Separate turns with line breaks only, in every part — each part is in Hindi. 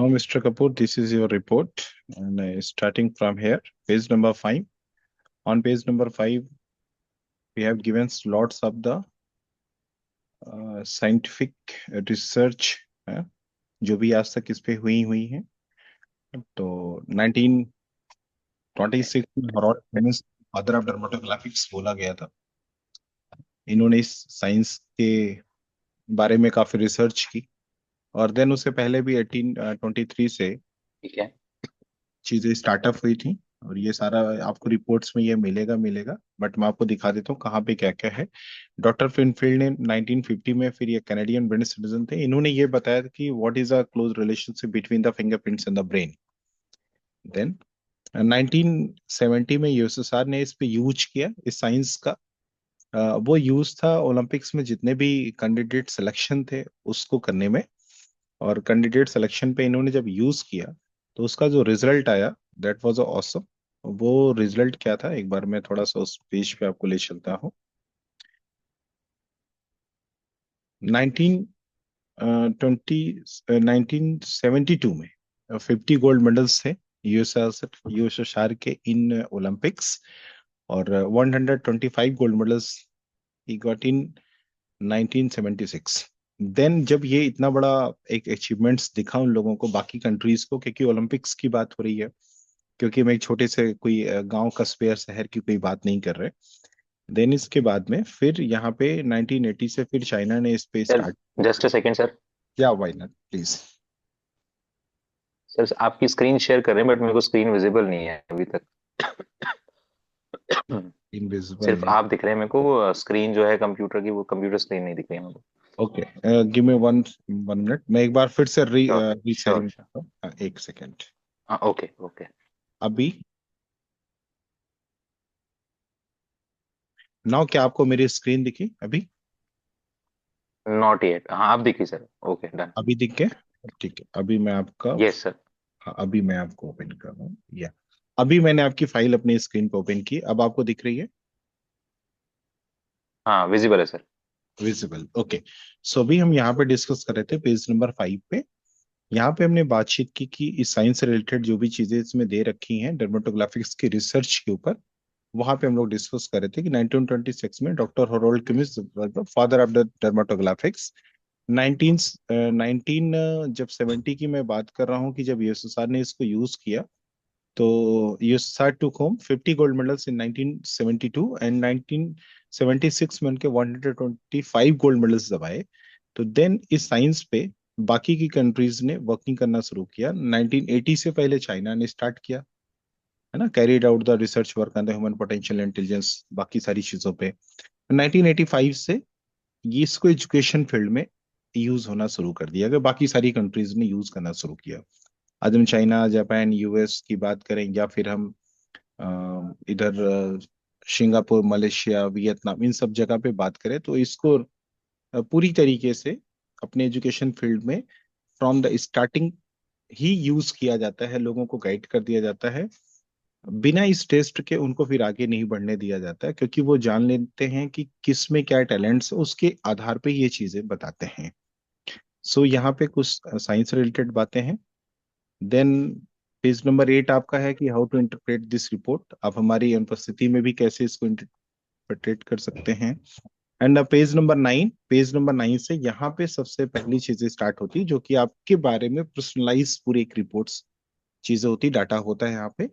Now, Mr. Kapoor, this is your report, and starting from here, page number 5. On page number 5, we have given lots of the scientific research जो भी आज तक इस पे हुई है. तो 1926 में हॉरोल्ड फेमिस फादर ऑफ डर्मेटोग्राफिक्स बोला गया था. इन्होंने इस साइंस के बारे में काफी रिसर्च की, और देन उससे पहले भी 1823 से
ठीक है।
चीजें स्टार्टअप हुई थी. और ये सारा आपको रिपोर्ट्स में ये मिलेगा, बट मैं आपको दिखा देता हूँ कहाँ पे क्या क्या है. डॉक्टर फिनफील्ड ने 1950 में, फिर ये कैनेडियन ब्रिटिश सिटीजन थे, इन्होंने ये बताया था कि what is a close relationship between the fingerprints and the brain. Then 1970 में यूएसएसआर ने इस पे यूज किया इस साइंस का. वो यूज था ओलंपिक्स में जितने भी कैंडिडेट सिलेक्शन थे उसको करने में. और कैंडिडेट सिलेक्शन पे इन्होंने जब यूज किया तो उसका जो रिजल्ट आया दैट वाज ऑसम. वो रिजल्ट क्या था, एक बार मैं थोड़ा सा उस पेज पे आपको ले चलता हूँ. 1972 में 50 गोल्ड मेडल्स थे यूएसएसआर के इन ओलंपिक्स. और 125 gold medals he got in 1976. Then जब ये इतना बड़ा एक अचीवमेंट्स दिखा उन लोगों को, बाकी कंट्रीज को, क्योंकि ओलंपिक्स की बात हो रही है, क्योंकि हम एक छोटे से कोई गांव कस्बे या शहर की कोई बात नहीं कर रहे. देन इसके बाद में फिर यहाँ पे 1980 से फिर चाइना ने इस पे
sir
start.
Just a second sir.
या वाई नॉट प्लीज.
सर आपकी स्क्रीन शेयर कर रहे हैं बट मेरे को स्क्रीन विजिबल नहीं है अभी तक।
इनविजिबल
सिर्फ
नहीं.
आप दिख रहे हैं मेरे को, वो स्क्रीन जो है कंप्यूटर की, वो कंप्यूटर स्क्रीन नहीं दिख रही है मेरे को।
Okay, give me one one minute. मैं एक बार फिर से
श्योर श्योर
रीशेयरिंग
श्योर।
करता हूँ. एक सेकेंड.
हाँ ओके ओके।
अभी नाउ क्या आपको मेरी स्क्रीन दिखी अभी?
नॉट येट, हाँ आप दिखी सर। Okay done.
अभी दिख के ठीक है. अभी मैं आपका,
यस सर।
हाँ, अभी मैं आपको ओपन कर रहा हूँ. या अभी मैंने आपकी फाइल अपनी स्क्रीन पे ओपन की, अब आपको दिख रही है?
हाँ विजिबल है सर।
विजिबल. ओके. सो अभी हम यहाँ पे डिस्कस कर रहे थे पेज नंबर 5 पे. यहाँ पे हमने बातचीत की कि इस साइंस से रिलेटेड जो भी चीजें इसमें दे रखी हैं डर्मेटोग्राफिक्स की रिसर्च के ऊपर, वहां पे हम लोग डिस्कस कर रहे थे कि 1926 में doctor Harold Cummins, father of the dermatographics. 19 19 जब 70 की मैं बात कर रहा हूँ कि जब यूएसएसआर ने इसको यूज किया, तो USSR took home 50 gold medals in 1972, and 1976 में उनके 125 गोल्ड मेडल्स दबाए. तो देन इस साइंस पे बाकी की कंट्रीज ने वर्किंग करना शुरू किया. 1980 से पहले चाइना ने स्टार्ट किया, है ना, carried out the research work on the human potential intelligence, बाकी सारी चीजों पे. 1985 से ये इसको एजुकेशन फील्ड में यूज होना शुरू कर दिया गया, बाकी सारी कंट्रीज ने यूज करना शुरू किया. आज हम चाइना, जापान, यूएस की बात करें, या फिर हम इधर सिंगापुर, मलेशिया, वियतनाम, इन सब जगह पे बात करें, तो इसको पूरी तरीके से अपने एजुकेशन फील्ड में from the starting he use किया जाता है. लोगों को गाइड कर दिया जाता है, बिना इस टेस्ट के उनको फिर आगे नहीं बढ़ने दिया जाता है, क्योंकि वो जान लेते हैं कि किस में क्या टैलेंट्स है, उसके आधार पे ये चीजें बताते हैं. सो यहाँ पे कुछ साइंस रिलेटेड बातें हैं. देन पेज नंबर 8 आपका है कि how to interpret this report. आप हमारी अनुपस्थिति में भी कैसे इसको इंटरप्रेट कर सकते हैं. एंड पेज नंबर 9 से यहाँ पे सबसे पहली चीजें स्टार्ट होती जो कि आपके बारे में पर्सनलाइज पूरी एक रिपोर्ट्स चीजें होती, डाटा होता है यहाँ पे.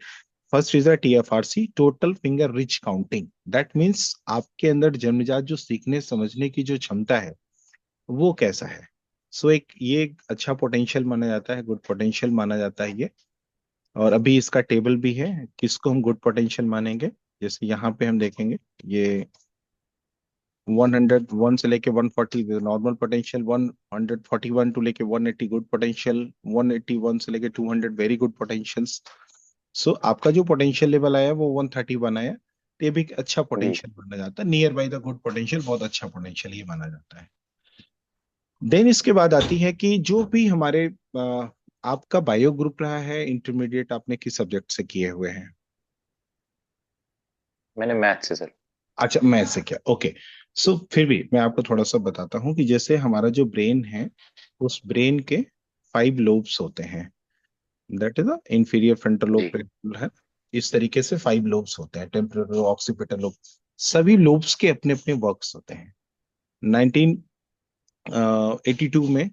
First is TFRC, total finger rich counting. That means आपके अंदर जन्मजात जो सीखने समझने की जो क्षमता है वो कैसा है. सो एक अच्छा पोटेंशियल माना जाता है, गुड पोटेंशियल माना जाता है ये. और अभी इसका टेबल भी है किसको हम गुड पोटेंशियल मानेंगे. जैसे यहाँ पे हम देखेंगे, ये 101 से लेके 140 नॉर्मल पोटेंशियल, 141 टू लेके 180 गुड पोटेंशियल, 181 से लेके 200 वेरी गुड पोटेंशियल्स. सो आपका जो पोटेंशियल लेवल आया वो 131 आया, तो ये भी एक अच्छा
जी।
पोटेंशियल माना जाता है, near by the good potential, बहुत अच्छा पोटेंशियल ये माना जाता है. देन इसके बाद आती है कि जो भी हमारे आपका बायो ग्रुप रहा है इंटरमीडिएट, आपने किस सब्जेक्ट से किए हुए हैं?
मैंने मैथ से सर।
अच्छा, मैथ से क्या, ओके. सो फिर भी मैं आपको थोड़ा सा बताता हूँ कि जैसे हमारा जो ब्रेन है, उस ब्रेन के 5 लोब्स होते हैं. That is the inferior frontal lobe
जी।
है। इस तरीके से 5 लोब्स होते हैं, टेम्पोरल, ऑक्सीपिटल लोब। सभी लोब्स के अपने अपने वर्क्स होते हैं। 1982 में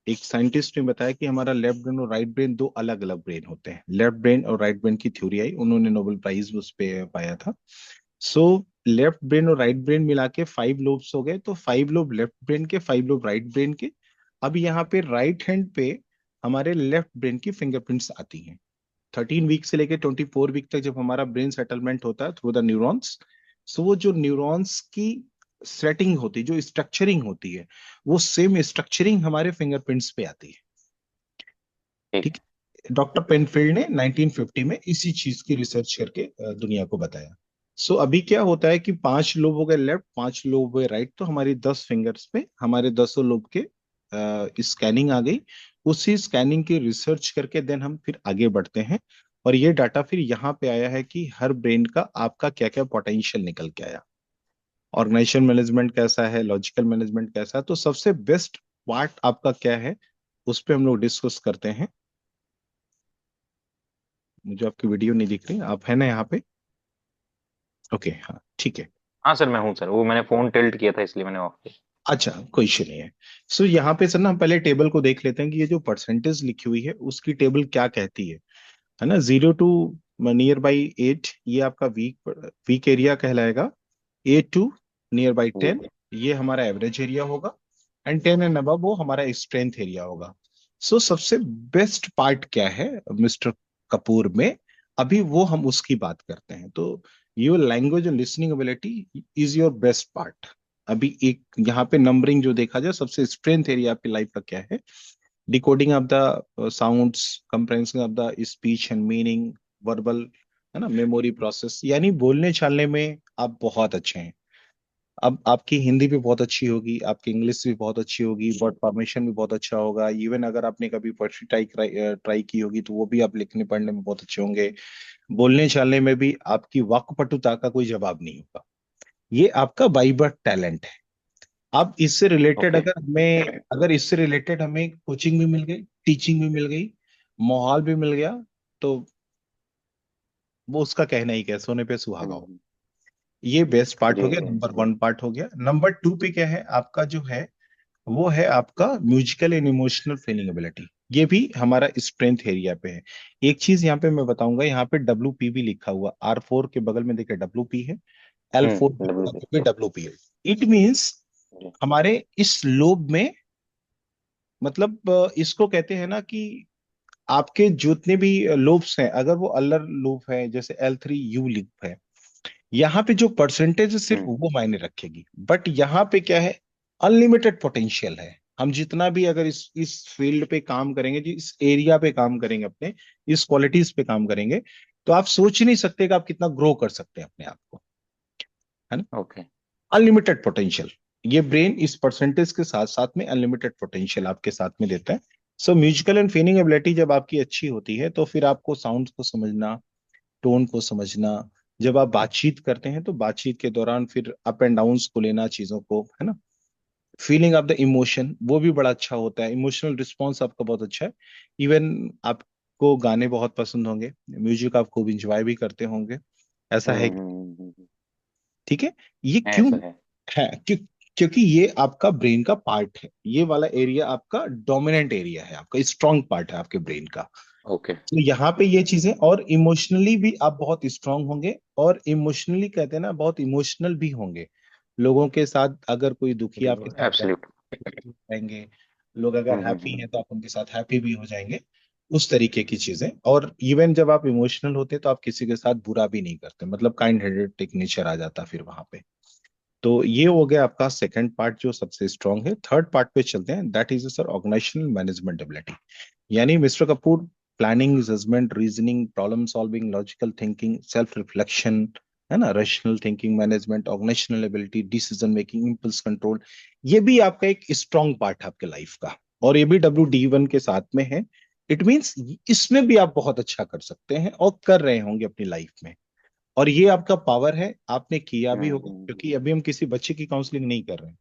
एक साइंटिस्ट ने बताया कि हमारा लेफ्ट ब्रेन और राइट ब्रेन दो अलग अलग ब्रेन होते हैं। लेफ्ट ब्रेन और राइट ब्रेन की थ्योरी आई, उन्होंने नोबेल प्राइज उस पे पाया था। सो लेफ्ट ब्रेन और राइट ब्रेन मिला के 5 लोब्स हो गए, तो 5 लोब लेफ्ट ब्रेन के, 5 लोब राइट ब्रेन के। अब यहाँ पे राइट हैंड पे हमारे लेफ्ट ब्रेन की फिंगरप्रिंट्स आती हैं। 13 वीक से लेकर 24 वीक तक जब हमारा ब्रेन सेटलमेंट होता है थ्रू द न्यूरॉन्स, सो वो जो न्यूरॉन्स की सेटिंग होती है, जो स्ट्रक्चरिंग होती है, वो सेम स्ट्रक्चरिंग हमारे फिंगरप्रिंट्स पे आती है।
ठीक
ठीक
है।
है, डॉक्टर पेनफील्ड ने 1950 में इसी चीज की रिसर्च करके दुनिया को बताया। सो अभी क्या होता है कि 5 लोब हो गए लेफ्ट, 5 लोब हो गए राइट, तो हमारी 10 फिंगर्स पे हमारे 10 लोब के स्कैनिंग आ गई। उसी स्कैनिंग की रिसर्च करके देन हम फिर आगे बढ़ते हैं, और ये डाटा फिर यहाँ पे आया है कि हर ब्रेन का आपका क्या क्या पोटेंशियल निकल के आया। ऑर्गेनाइजेशन मैनेजमेंट कैसा है, लॉजिकल मैनेजमेंट कैसा है, तो सबसे बेस्ट पार्ट आपका क्या है, उस पर हम लोग डिस्कस करते हैं। मुझे आपकी वीडियो नहीं दिख रही, आप है ना यहाँ पे? ओके, हाँ ठीक है।
हाँ सर, मैं हूँ सर, वो मैंने फोन टिल्ट किया था इसलिए मैंने ऑफ किया।
अच्छा, कोई इश्यू नहीं है। सो यहाँ पे सर ना हम पहले टेबल को देख लेते हैं कि ये जो परसेंटेज लिखी हुई है उसकी टेबल क्या कहती है ना। 0 to नियर बाई 8 ये आपका वीक वीक एरिया कहलाएगा। 8 to नियर बाई 10
जी।
ये हमारा एवरेज एरिया होगा। एंड 10 एंड अबव वो हमारा स्ट्रेंथ एरिया होगा। सो सबसे बेस्ट पार्ट क्या है मिस्टर कपूर में, अभी वो हम उसकी बात करते हैं। तो योर लैंग्वेज और listening ability is your best part. अभी एक यहाँ पे नंबरिंग जो देखा जाए, सबसे स्ट्रेंथ एरिया आपकी लाइफ का क्या है? Decoding of the sounds, comprehending of the speech and meaning, verbal, है ना, मेमोरी प्रोसेस, यानी बोलने चालने में आप बहुत अच्छे हैं। अब आपकी हिंदी भी बहुत अच्छी होगी, आपकी इंग्लिश भी बहुत अच्छी होगी, वर्ड फॉर्मेशन भी बहुत अच्छा होगा। इवन अगर आपने कभी पोएट्री ट्राई ट्राई की होगी तो वो भी आप लिखने पढ़ने में बहुत अच्छे होंगे। बोलने चालने में भी आपकी वाक्पटुता का कोई जवाब नहीं होगा। ये आपका बाई बर्थ टैलेंट है। अब इससे रिलेटेड
ओके।
हमें कोचिंग भी मिल गई, टीचिंग भी मिल गई, माहौल भी मिल गया, तो वो उसका कहना ही क्या, सोने पे सुहागा हो।
हम्म।
ये बेस्ट पार्ट
जी
हो गया,
जी।
नंबर 1 पार्ट हो गया। नंबर 2 पे क्या है आपका जो है, वो है आपका musical and emotional feeling ability. ये भी हमारा स्ट्रेंथ एरिया पे है। एक चीज यहाँ पे मैं बताऊंगा, यहाँ पे WP भी लिखा हुआ, R4 के बगल में देखिए WP है, L4 के
डब्ल्यू
बगल में WP है। इट मीन्स
जी।
हमारे इस लोब में, मतलब इसको कहते हैं ना कि आपके जितने भी लूप्स हैं, अगर वो अल्लर लूप है जैसे L3 U लूप है, यहाँ पे जो परसेंटेज है सिर्फ
हम्म।
वो मायने रखेगी। बट यहाँ पे क्या है, अनलिमिटेड पोटेंशियल है। हम जितना भी अगर इस फील्ड पे काम करेंगे, इस एरिया पे काम करेंगे, अपने इस क्वालिटीज पे काम करेंगे, तो आप सोच नहीं सकते कि आप कितना ग्रो कर सकते हैं अपने आप को, है ना।
ओके।
अनलिमिटेड पोटेंशियल, ये ब्रेन इस परसेंटेज के साथ साथ में अनलिमिटेड पोटेंशियल आपके साथ में देता है। सो म्यूजिकल एंड फीलिंग एबिलिटी जब आपकी अच्छी होती है तो फिर आपको साउंड को समझना, टोन को समझना, जब आप बातचीत करते हैं तो बातचीत के दौरान फिर अप एंड डाउन्स को लेना चीजों को, है ना, फीलिंग ऑफ द इमोशन वो भी बड़ा अच्छा होता है। इमोशनल रिस्पॉन्स आपका बहुत अच्छा है। इवन आपको गाने बहुत पसंद होंगे, म्यूजिक आप खूब इंजॉय भी करते होंगे, ऐसा है?
हम्म।
ठीक है। ये क्यों
ऐसा है।
है? क्योंकि ये आपका ब्रेन का पार्ट है, ये वाला एरिया आपका डोमिनेंट एरिया है, आपका स्ट्रांग पार्ट है आपके ब्रेन का।
ओके।
तो यहाँ पे ये चीजें, और इमोशनली भी आप बहुत स्ट्रांग होंगे, और इमोशनली कहते हैं ना, बहुत इमोशनल भी होंगे। लोगों के साथ अगर कोई दुखी
जी,
आपके साथ
एब्सोल्यूट।
जाएंगे, लोग अगर हैप्पी हैं तो आप उनके साथ हैप्पी भी हो जाएंगे, उस तरीके की चीजें। और इवन जब आप इमोशनल होते हैं तो आप किसी के साथ बुरा भी नहीं करते, मतलब काइंड हेडेड एक नेचर आ जाता फिर वहां पे। तो ये हो गया आपका सेकंड पार्ट जो सबसे स्ट्रांग है। थर्ड पार्ट पे चलते हैं, that is sir organisational management ability. यानी mister Kapoor, planning, judgment, reasoning, problem solving, logical thinking, self reflection, है ना, rational thinking, management, organisational ability, decision making, impulse control, ये भी आपका एक स्ट्रांग पार्ट है आपके लाइफ का। और ये भी WD1 के साथ में है। इट मीन्स इसमें भी आप बहुत अच्छा कर सकते हैं और कर रहे होंगे अपनी लाइफ में। और ये आपका पावर है, आपने किया भी होगा, क्योंकि अभी हम किसी बच्चे की काउंसलिंग नहीं कर रहे हैं।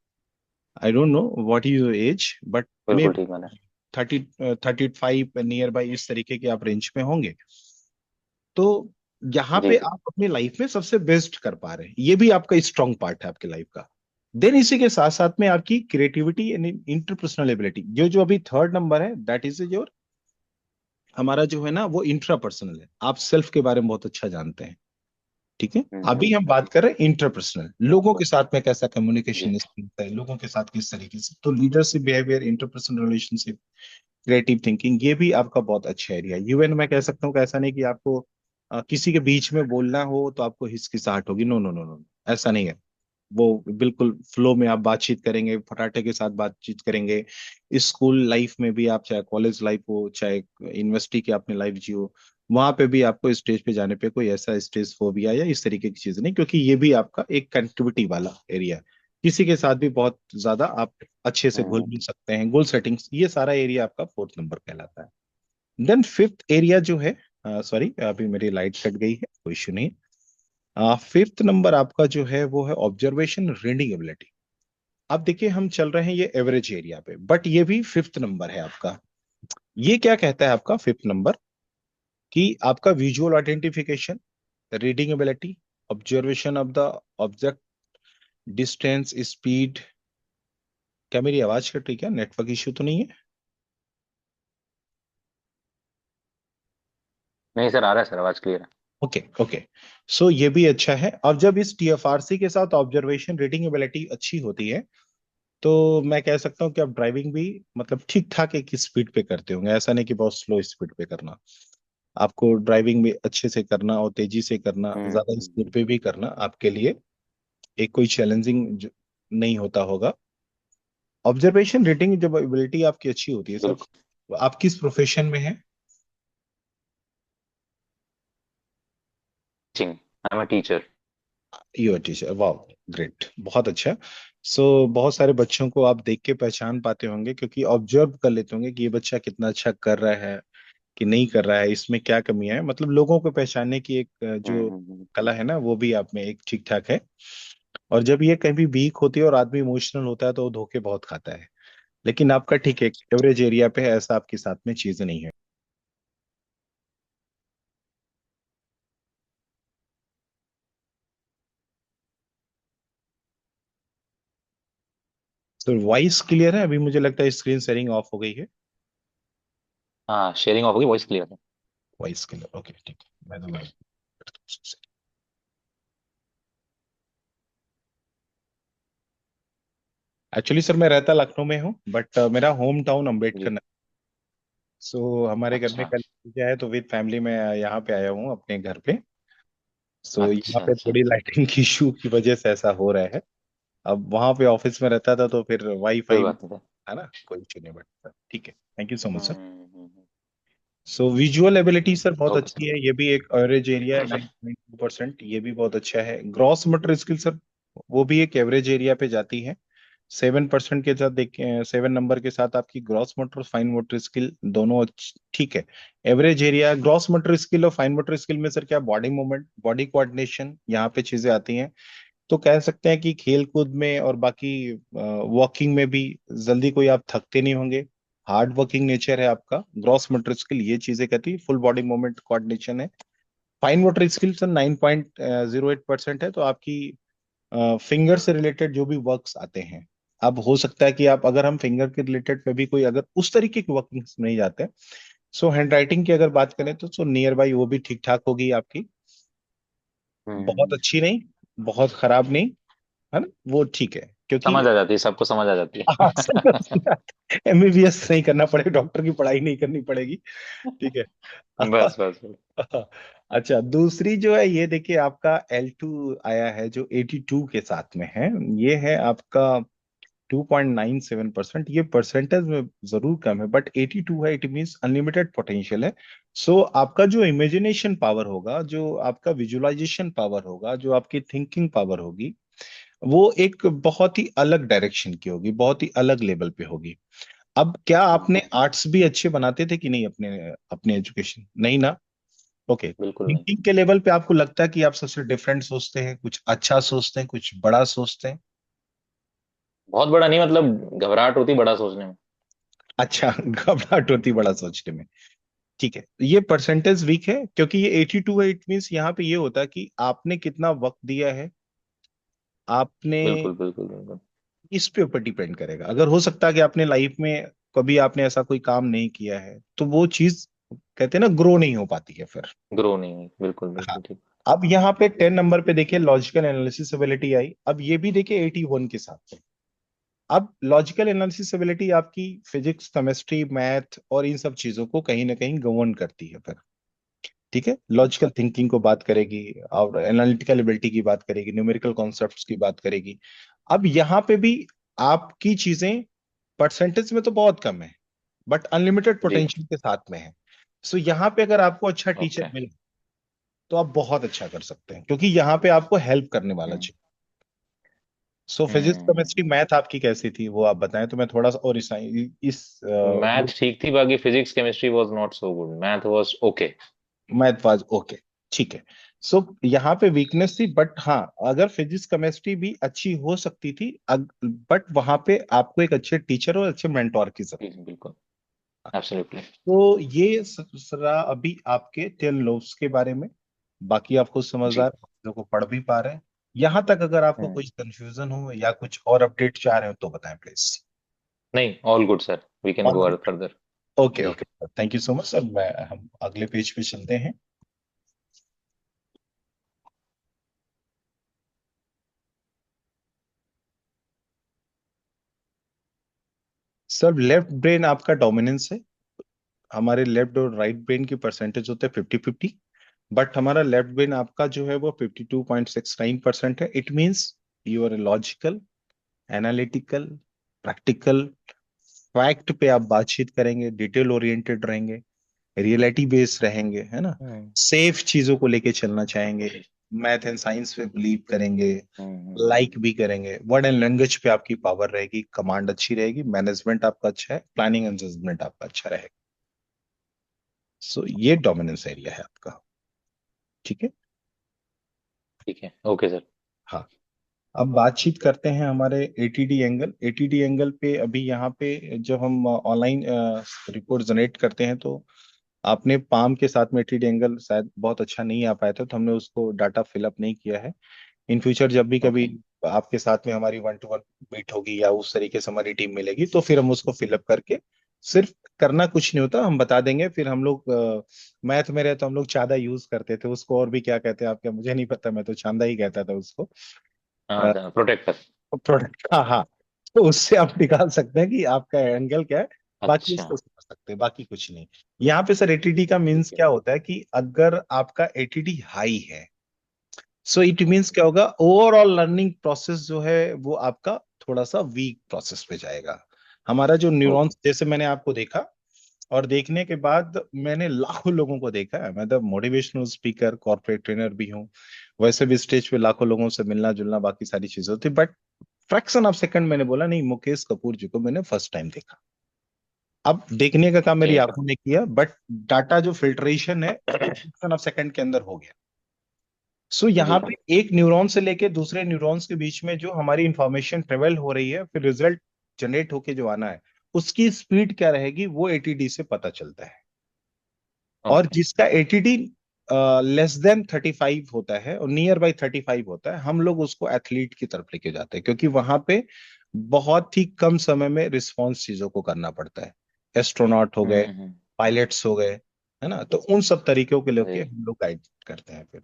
I don't know what is your age, but मे
बिल्कुल ठीक मैंने।
35 नियर बाई इस तरीके के आप रेंज में होंगे। तो यहाँ
जी
पे
जी।
आप अपनी लाइफ में सबसे बेस्ट कर पा रहे हैं, ये भी आपका स्ट्रॉन्ग पार्ट है आपकी लाइफ का। देन इसी के साथ साथ में आपकी क्रिएटिविटी एंड इंटरपर्सनल एबिलिटी, जो जो अभी थर्ड नंबर है, दैट इज योर, हमारा जो है ना वो इंट्रापर्सनल है, आप सेल्फ के बारे में बहुत अच्छा जानते हैं। ठीक है, अभी हम बात कर रहे हैं इंटरपर्सनल, लोगों के साथ में कैसा
जी।
कम्युनिकेशन है, लोगों के साथ किस तरीके से, तो leadership, behaviour, interpersonal relationship, creative thinking, ये भी आपका बहुत अच्छा एरिया है। यूएन मैं कह सकता हूँ कि ऐसा नहीं कि आपको किसी के बीच में बोलना हो तो आपको हिचकिचाहट होगी, नो नो नो नो, ऐसा नहीं है। वो बिल्कुल फ्लो में आप बातचीत करेंगे, फटाटे के साथ बातचीत करेंगे। स्कूल लाइफ में भी आप, चाहे कॉलेज लाइफ हो, चाहे यूनिवर्सिटी की आपने लाइफ जियो, वहां पे भी आपको स्टेज पे जाने पे कोई ऐसा स्टेज फोबिया या इस तरीके की चीज नहीं, क्योंकि ये भी आपका एक कनेक्टिविटी वाला एरिया है। किसी के साथ भी बहुत ज्यादा आप अच्छे से घुल
हम्म।
मिल सकते हैं, गोल सेटिंग्स, ये सारा एरिया आपका फोर्थ नंबर कहलाता है। देन फिफ्थ एरिया जो है, सॉरी अभी मेरी लाइट कट गई है, कोई इशू नहीं। फिफ्थ नंबर आपका जो है वो है ऑब्जर्वेशन, रीडिंग एबिलिटी। अब देखिए हम चल रहे हैं ये एवरेज एरिया पे, बट ये भी फिफ्थ नंबर है आपका। ये क्या कहता है आपका फिफ्थ नंबर, कि आपका visual identification, reading ability, observation of the object, distance, speed. क्या मेरी आवाज कट रही, क्या नेटवर्क इश्यू तो नहीं है?
नहीं सर, आ रहा है सर, आवाज क्लियर है।
Okay okay. सो ये भी अच्छा है। अब जब इस टीएफआरसी के साथ ऑब्जर्वेशन, रीडिंग एबिलिटी अच्छी होती है, तो मैं कह सकता हूँ कि आप ड्राइविंग भी मतलब ठीक ठाक एक स्पीड पे करते होंगे, ऐसा नहीं कि बहुत स्लो स्पीड पे करना। आपको ड्राइविंग भी अच्छे से करना और तेजी से करना, ज्यादा स्पीड
हम्म।
पे भी करना आपके लिए एक कोई चैलेंजिंग नहीं होता होगा। ऑब्जर्वेशन, रेटिंग, जब एबिलिटी आपकी अच्छी होती है सर,
बिल्कुल।
तो आप किस प्रोफेशन में हैं?
Teaching. I am a teacher.
You teacher, वाह, ग्रेट, बहुत अच्छा। सो बहुत सारे बच्चों को आप देख के पहचान पाते होंगे, क्योंकि ऑब्जर्व कर लेते होंगे कि ये बच्चा कितना अच्छा कर रहा है कि नहीं कर रहा है, इसमें क्या कमियां है, मतलब लोगों को पहचानने की एक जो
हम्म।
कला है ना, वो भी आप में एक ठीक ठाक है। और जब ये कहीं भी वीक होती है और आदमी इमोशनल होता है तो वो धोखे बहुत खाता है। लेकिन आपका ठीक है, एवरेज एरिया पे है, ऐसा आपके साथ में चीज नहीं है। तो वॉइस क्लियर है? अभी मुझे लगता है स्क्रीन शेयरिंग ऑफ हो गई है।
हाँ, शेयरिंग ऑफ होगी, वॉइस क्लियर है।
वॉइस क्लियर, ओके ठीक है, मैं दोबारा। एक्चुअली सर मैं रहता लखनऊ में हूँ, बट मेरा होम टाउन अम्बेडकर
जी।
नगर। सो हमारे घर में
अच्छा
कल पूजा है, तो विद फैमिली में यहाँ पे आया हूँ अपने घर पे। सो यहाँ
अच्छा
पे
अच्छा
थोड़ी
अच्छा।
लाइटिंग की इशू की वजह से ऐसा हो रहा है। अब वहां पे ऑफिस में रहता था तो फिर
कोई
वाईफाई
बात नहीं सर।
है ना, कोई इशू नहीं, बट ठीक है, thank you so much sir.
Hmm.
So visual ability sir बहुत
ओके
अच्छी
सर।
है, ये भी एक एवरेज एरिया है, 9.2%, ये भी बहुत अच्छा है। ग्रॉस मोटर स्किल सर, वो भी एक एवरेज एरिया पे जाती है। 7% के साथ देखें, 7 नंबर के साथ आपकी gross motor, fine motor skill दोनों ठीक है। Average area gross motor skill और फाइन मोटर स्किल में सर क्या, बॉडी मूवमेंट, बॉडी कोऑर्डिनेशन, यहाँ पे चीजें आती हैं। तो कह सकते हैं कि खेल कूद में और बाकी वॉकिंग में भी जल्दी कोई आप थकते नहीं होंगे। हार्ड वर्किंग नेचर है आपका। ग्रॉस मोटर स्किल ये चीजें कहती है, फुल बॉडी मूवमेंट कोऑर्डिनेशन है। फाइन मोटर स्किल सर 9.08% है, तो आपकी फिंगर से रिलेटेड जो भी वर्क्स आते हैं, अब हो सकता है कि आप, अगर हम फिंगर के रिलेटेड पे भी कोई अगर उस तरीके की वर्किंग नहीं जाते, सो हैंड राइटिंग की अगर बात करें तो सो नियर बाई वो भी ठीक ठाक होगी आपकी। बहुत
हम्म।
अच्छी नहीं, बहुत खराब नहीं, है ना, वो ठीक है, क्योंकि
समझ आ जाती है, सबको समझ आ जाती
एमबीबीएस नहीं करना पड़ेगा, डॉक्टर की पढ़ाई नहीं करनी पड़ेगी। ठीक है।
है। बस बस बस।
अच्छा, दूसरी जो है ये देखिए, आपका L2 आया है जो 82 के साथ में है। ये है आपका 2.97%। ये परसेंटेज में जरूर कम है, बट 82 है, इट मीन्स अनलिमिटेड पोटेंशियल है। सो आपका जो इमेजिनेशन पावर होगा, जो आपका विजुअलाइजेशन पावर होगा, जो आपकी थिंकिंग पावर होगी, वो एक बहुत ही अलग डायरेक्शन की होगी, बहुत ही अलग लेवल पे होगी। अब क्या आपने आर्ट्स भी अच्छे बनाते थे कि नहीं अपने अपने एजुकेशन, नहीं ना? ओके,
बिल्कुल नहीं।
थिंकिंग के लेवल पे आपको लगता है कि आप सबसे डिफरेंट सोचते हैं, कुछ अच्छा सोचते हैं, कुछ बड़ा सोचते हैं?
बहुत बड़ा नहीं, मतलब घबराहट होती बड़ा सोचने में।
अच्छा घबराहट होती बड़ा सोचने में। ठीक है, ये परसेंटेज वीक है क्योंकि ये 82 है। इट मीन्स यहाँ पे ये होता है कि आपने कितना वक्त दिया है, आपने,
बिल्कुल बिल्कुल बिल्कुल।
इस पे ऊपर डिपेंड करेगा। अगर हो सकता है कि आपने लाइफ में कभी आपने ऐसा कोई काम नहीं किया है तो वो चीज कहते हैं ना ग्रो नहीं हो पाती है फिर।
ग्रो नहीं हुई, बिल्कुल
हाँ।
बिल्कुल ठीक।
अब यहाँ पे 10 नंबर पे देखिए लॉजिकल एनालिसिस एबिलिटी आई। अब ये भी देखिए 81 के साथ। अब लॉजिकल एनालिसिस एबिलिटी आपकी फिजिक्स, केमिस्ट्री, मैथ और इन सब चीजों को कहीं ना कहीं गवर्न करती है फिर। ठीक है, लॉजिकल थिंकिंग को बात करेगी और एनालिटिकल एबिलिटी की बात करेगी, न्यूमेरिकल कॉन्सेप्ट्स की बात करेगी। अब यहाँ पे भी आपकी चीजें परसेंटेज में तो बहुत कम है, बट अनलिमिटेड
जी।
पोटेंशियल के साथ में है। सो यहाँ पे अगर आपको अच्छा टीचर
ओके।
मिले तो आप बहुत अच्छा कर सकते हैं, क्योंकि यहाँ पे आपको हेल्प करने वाला
हम्म
चाहिए। सो फिजिक्स, केमिस्ट्री, मैथ आपकी कैसी थी वो आप बताएं तो मैं थोड़ा सा और इस
मैथ ठीक थी, बाकी physics chemistry was not so good, math was okay.
Math was okay. ठीक है। सो यहाँ पे वीकनेस थी, बट हाँ अगर फिजिक्स केमिस्ट्री भी अच्छी हो सकती थी, बट वहां पे आपको एक अच्छे टीचर और अच्छे मेंटोर की जरूरत।
बिल्कुल। एब्सोल्युटली।
तो ये सरा अभी आपके 10 लॉस के बारे में। बाकी आप खुद
जी।
समझदार चीजों को पढ़ भी पा रहे हैं। यहाँ तक अगर आपको
हम्म।
कोई कंफ्यूजन हो या कुछ और अपडेट चाह रहे हो तो बताएं प्लीज।
नहीं, all good sir, we can
all
go
good.
Further.
Okay
ji.
Okay, thank you so much sir. मैं हम अगले पेज पे चलते हैं। सर लेफ्ट ब्रेन आपका डोमिनेंस है। हमारे लेफ्ट और राइट ब्रेन की परसेंटेज होते हैं 50-50। बट हमारा लेफ्ट ब्रेन आपका जो है वो 52.69% है। It means you are logical, analytical, practical, fact पे आप बातचीत करेंगे, डिटेल ओरिएंटेड रहेंगे, रियलिटी बेस्ड रहेंगे, है ना।
हम्म
सेफ चीजों को लेके चलना चाहेंगे, मैथ एंड साइंस पे बिलीव करेंगे,
हम्म।
लाइक भी करेंगे। वर्ड एंड लैंग्वेज पे आपकी पावर रहेगी, कमांड अच्छी रहेगी, मैनेजमेंट आपका अच्छा है, प्लानिंग एंड जजमेंट आपका अच्छा रहेगा। सो ये डोमिनेंस एरिया है आपका। ठीक है।
ठीक है, ओके सर।
हाँ। अब बातचीत करते हैं हमारे एटीडी एंगल। एटीडी एंगल पे अभी यहाँ पे जब हम ऑनलाइन रिपोर्ट जनरेट करते हैं तो आपने पाम के साथ में एटीडी एंगल शायद बहुत अच्छा नहीं आ पाया था, तो हमने उसको डाटा फिलअप नहीं किया है। इन फ्यूचर जब भी कभी
ओके।
आपके साथ में हमारी 1-to-1 मीट होगी या उस तरीके से हमारी टीम मिलेगी तो फिर हम उसको फिलअप करके, सिर्फ करना कुछ नहीं होता, हम बता देंगे। फिर हम लोग मैथ में रहे तो हम लोग चांदा यूज करते थे उसको, और भी क्या कहते हैं आपके मुझे नहीं पता, मैं तो चांदा ही कहता था उसको।
हाँ सर, प्रोटेक्टर।
प्रोडक्ट, हाँ हाँ। तो उससे आप निकाल सकते हैं कि आपका एंगल क्या है। बाकी
अच्छा।
उसको समझ सकते हैं, बाकी कुछ नहीं। यहाँ पे सर एटीडी का मीन्स
ठीक है।
क्या होता है कि अगर आपका एटीडी हाई है, सो इट मीन्स क्या होगा, ओवरऑल लर्निंग प्रोसेस जो है वो आपका थोड़ा सा वीक प्रोसेस पे जाएगा। हमारा जो
ओके।
न्यूरॉन्स, जैसे मैंने आपको देखा और देखने के बाद मैंने लाखों लोगों को देखा है, मैं तो मोटिवेशनल स्पीकर, कॉर्पोरेट ट्रेनर भी हूँ। वैसे भी स्टेज पे लाखों लोगों से मिलना जुलना बाकी सारी चीजें होती, बट फ्रैक्शन ऑफ सेकंड मैंने बोला नहीं, मुकेश कपूर जी को मैंने फर्स्ट टाइम देखा। अब देखने का काम मेरी
ओके।
आंखों ने किया, बट डाटा जो फिल्ट्रेशन है फ्रैक्शन ऑफ सेकंड के अंदर हो गया। सो यहाँ
जी।
पे एक न्यूरॉन से लेके दूसरे न्यूरॉन्स के बीच में जो हमारी इंफॉर्मेशन ट्रेवल हो रही है, फिर रिजल्ट जनरेट होके जो आना है, उसकी स्पीड क्या रहेगी वो एटीडी से पता चलता है। और
ओके।
जिसका एटीडी लेस देन 35 होता है और नियर बाई 35 होता है, हम लोग उसको एथलीट की तरफ लेके जाते हैं, क्योंकि वहां पे बहुत ही कम समय में रिस्पॉन्स चीजों को करना पड़ता है। एस्ट्रोनॉट हो गए,
हम्म।
पायलट्स हो गए, है ना। तो उन सब तरीकों के लेके
जी।
हम लोग गाइड करते हैं फिर।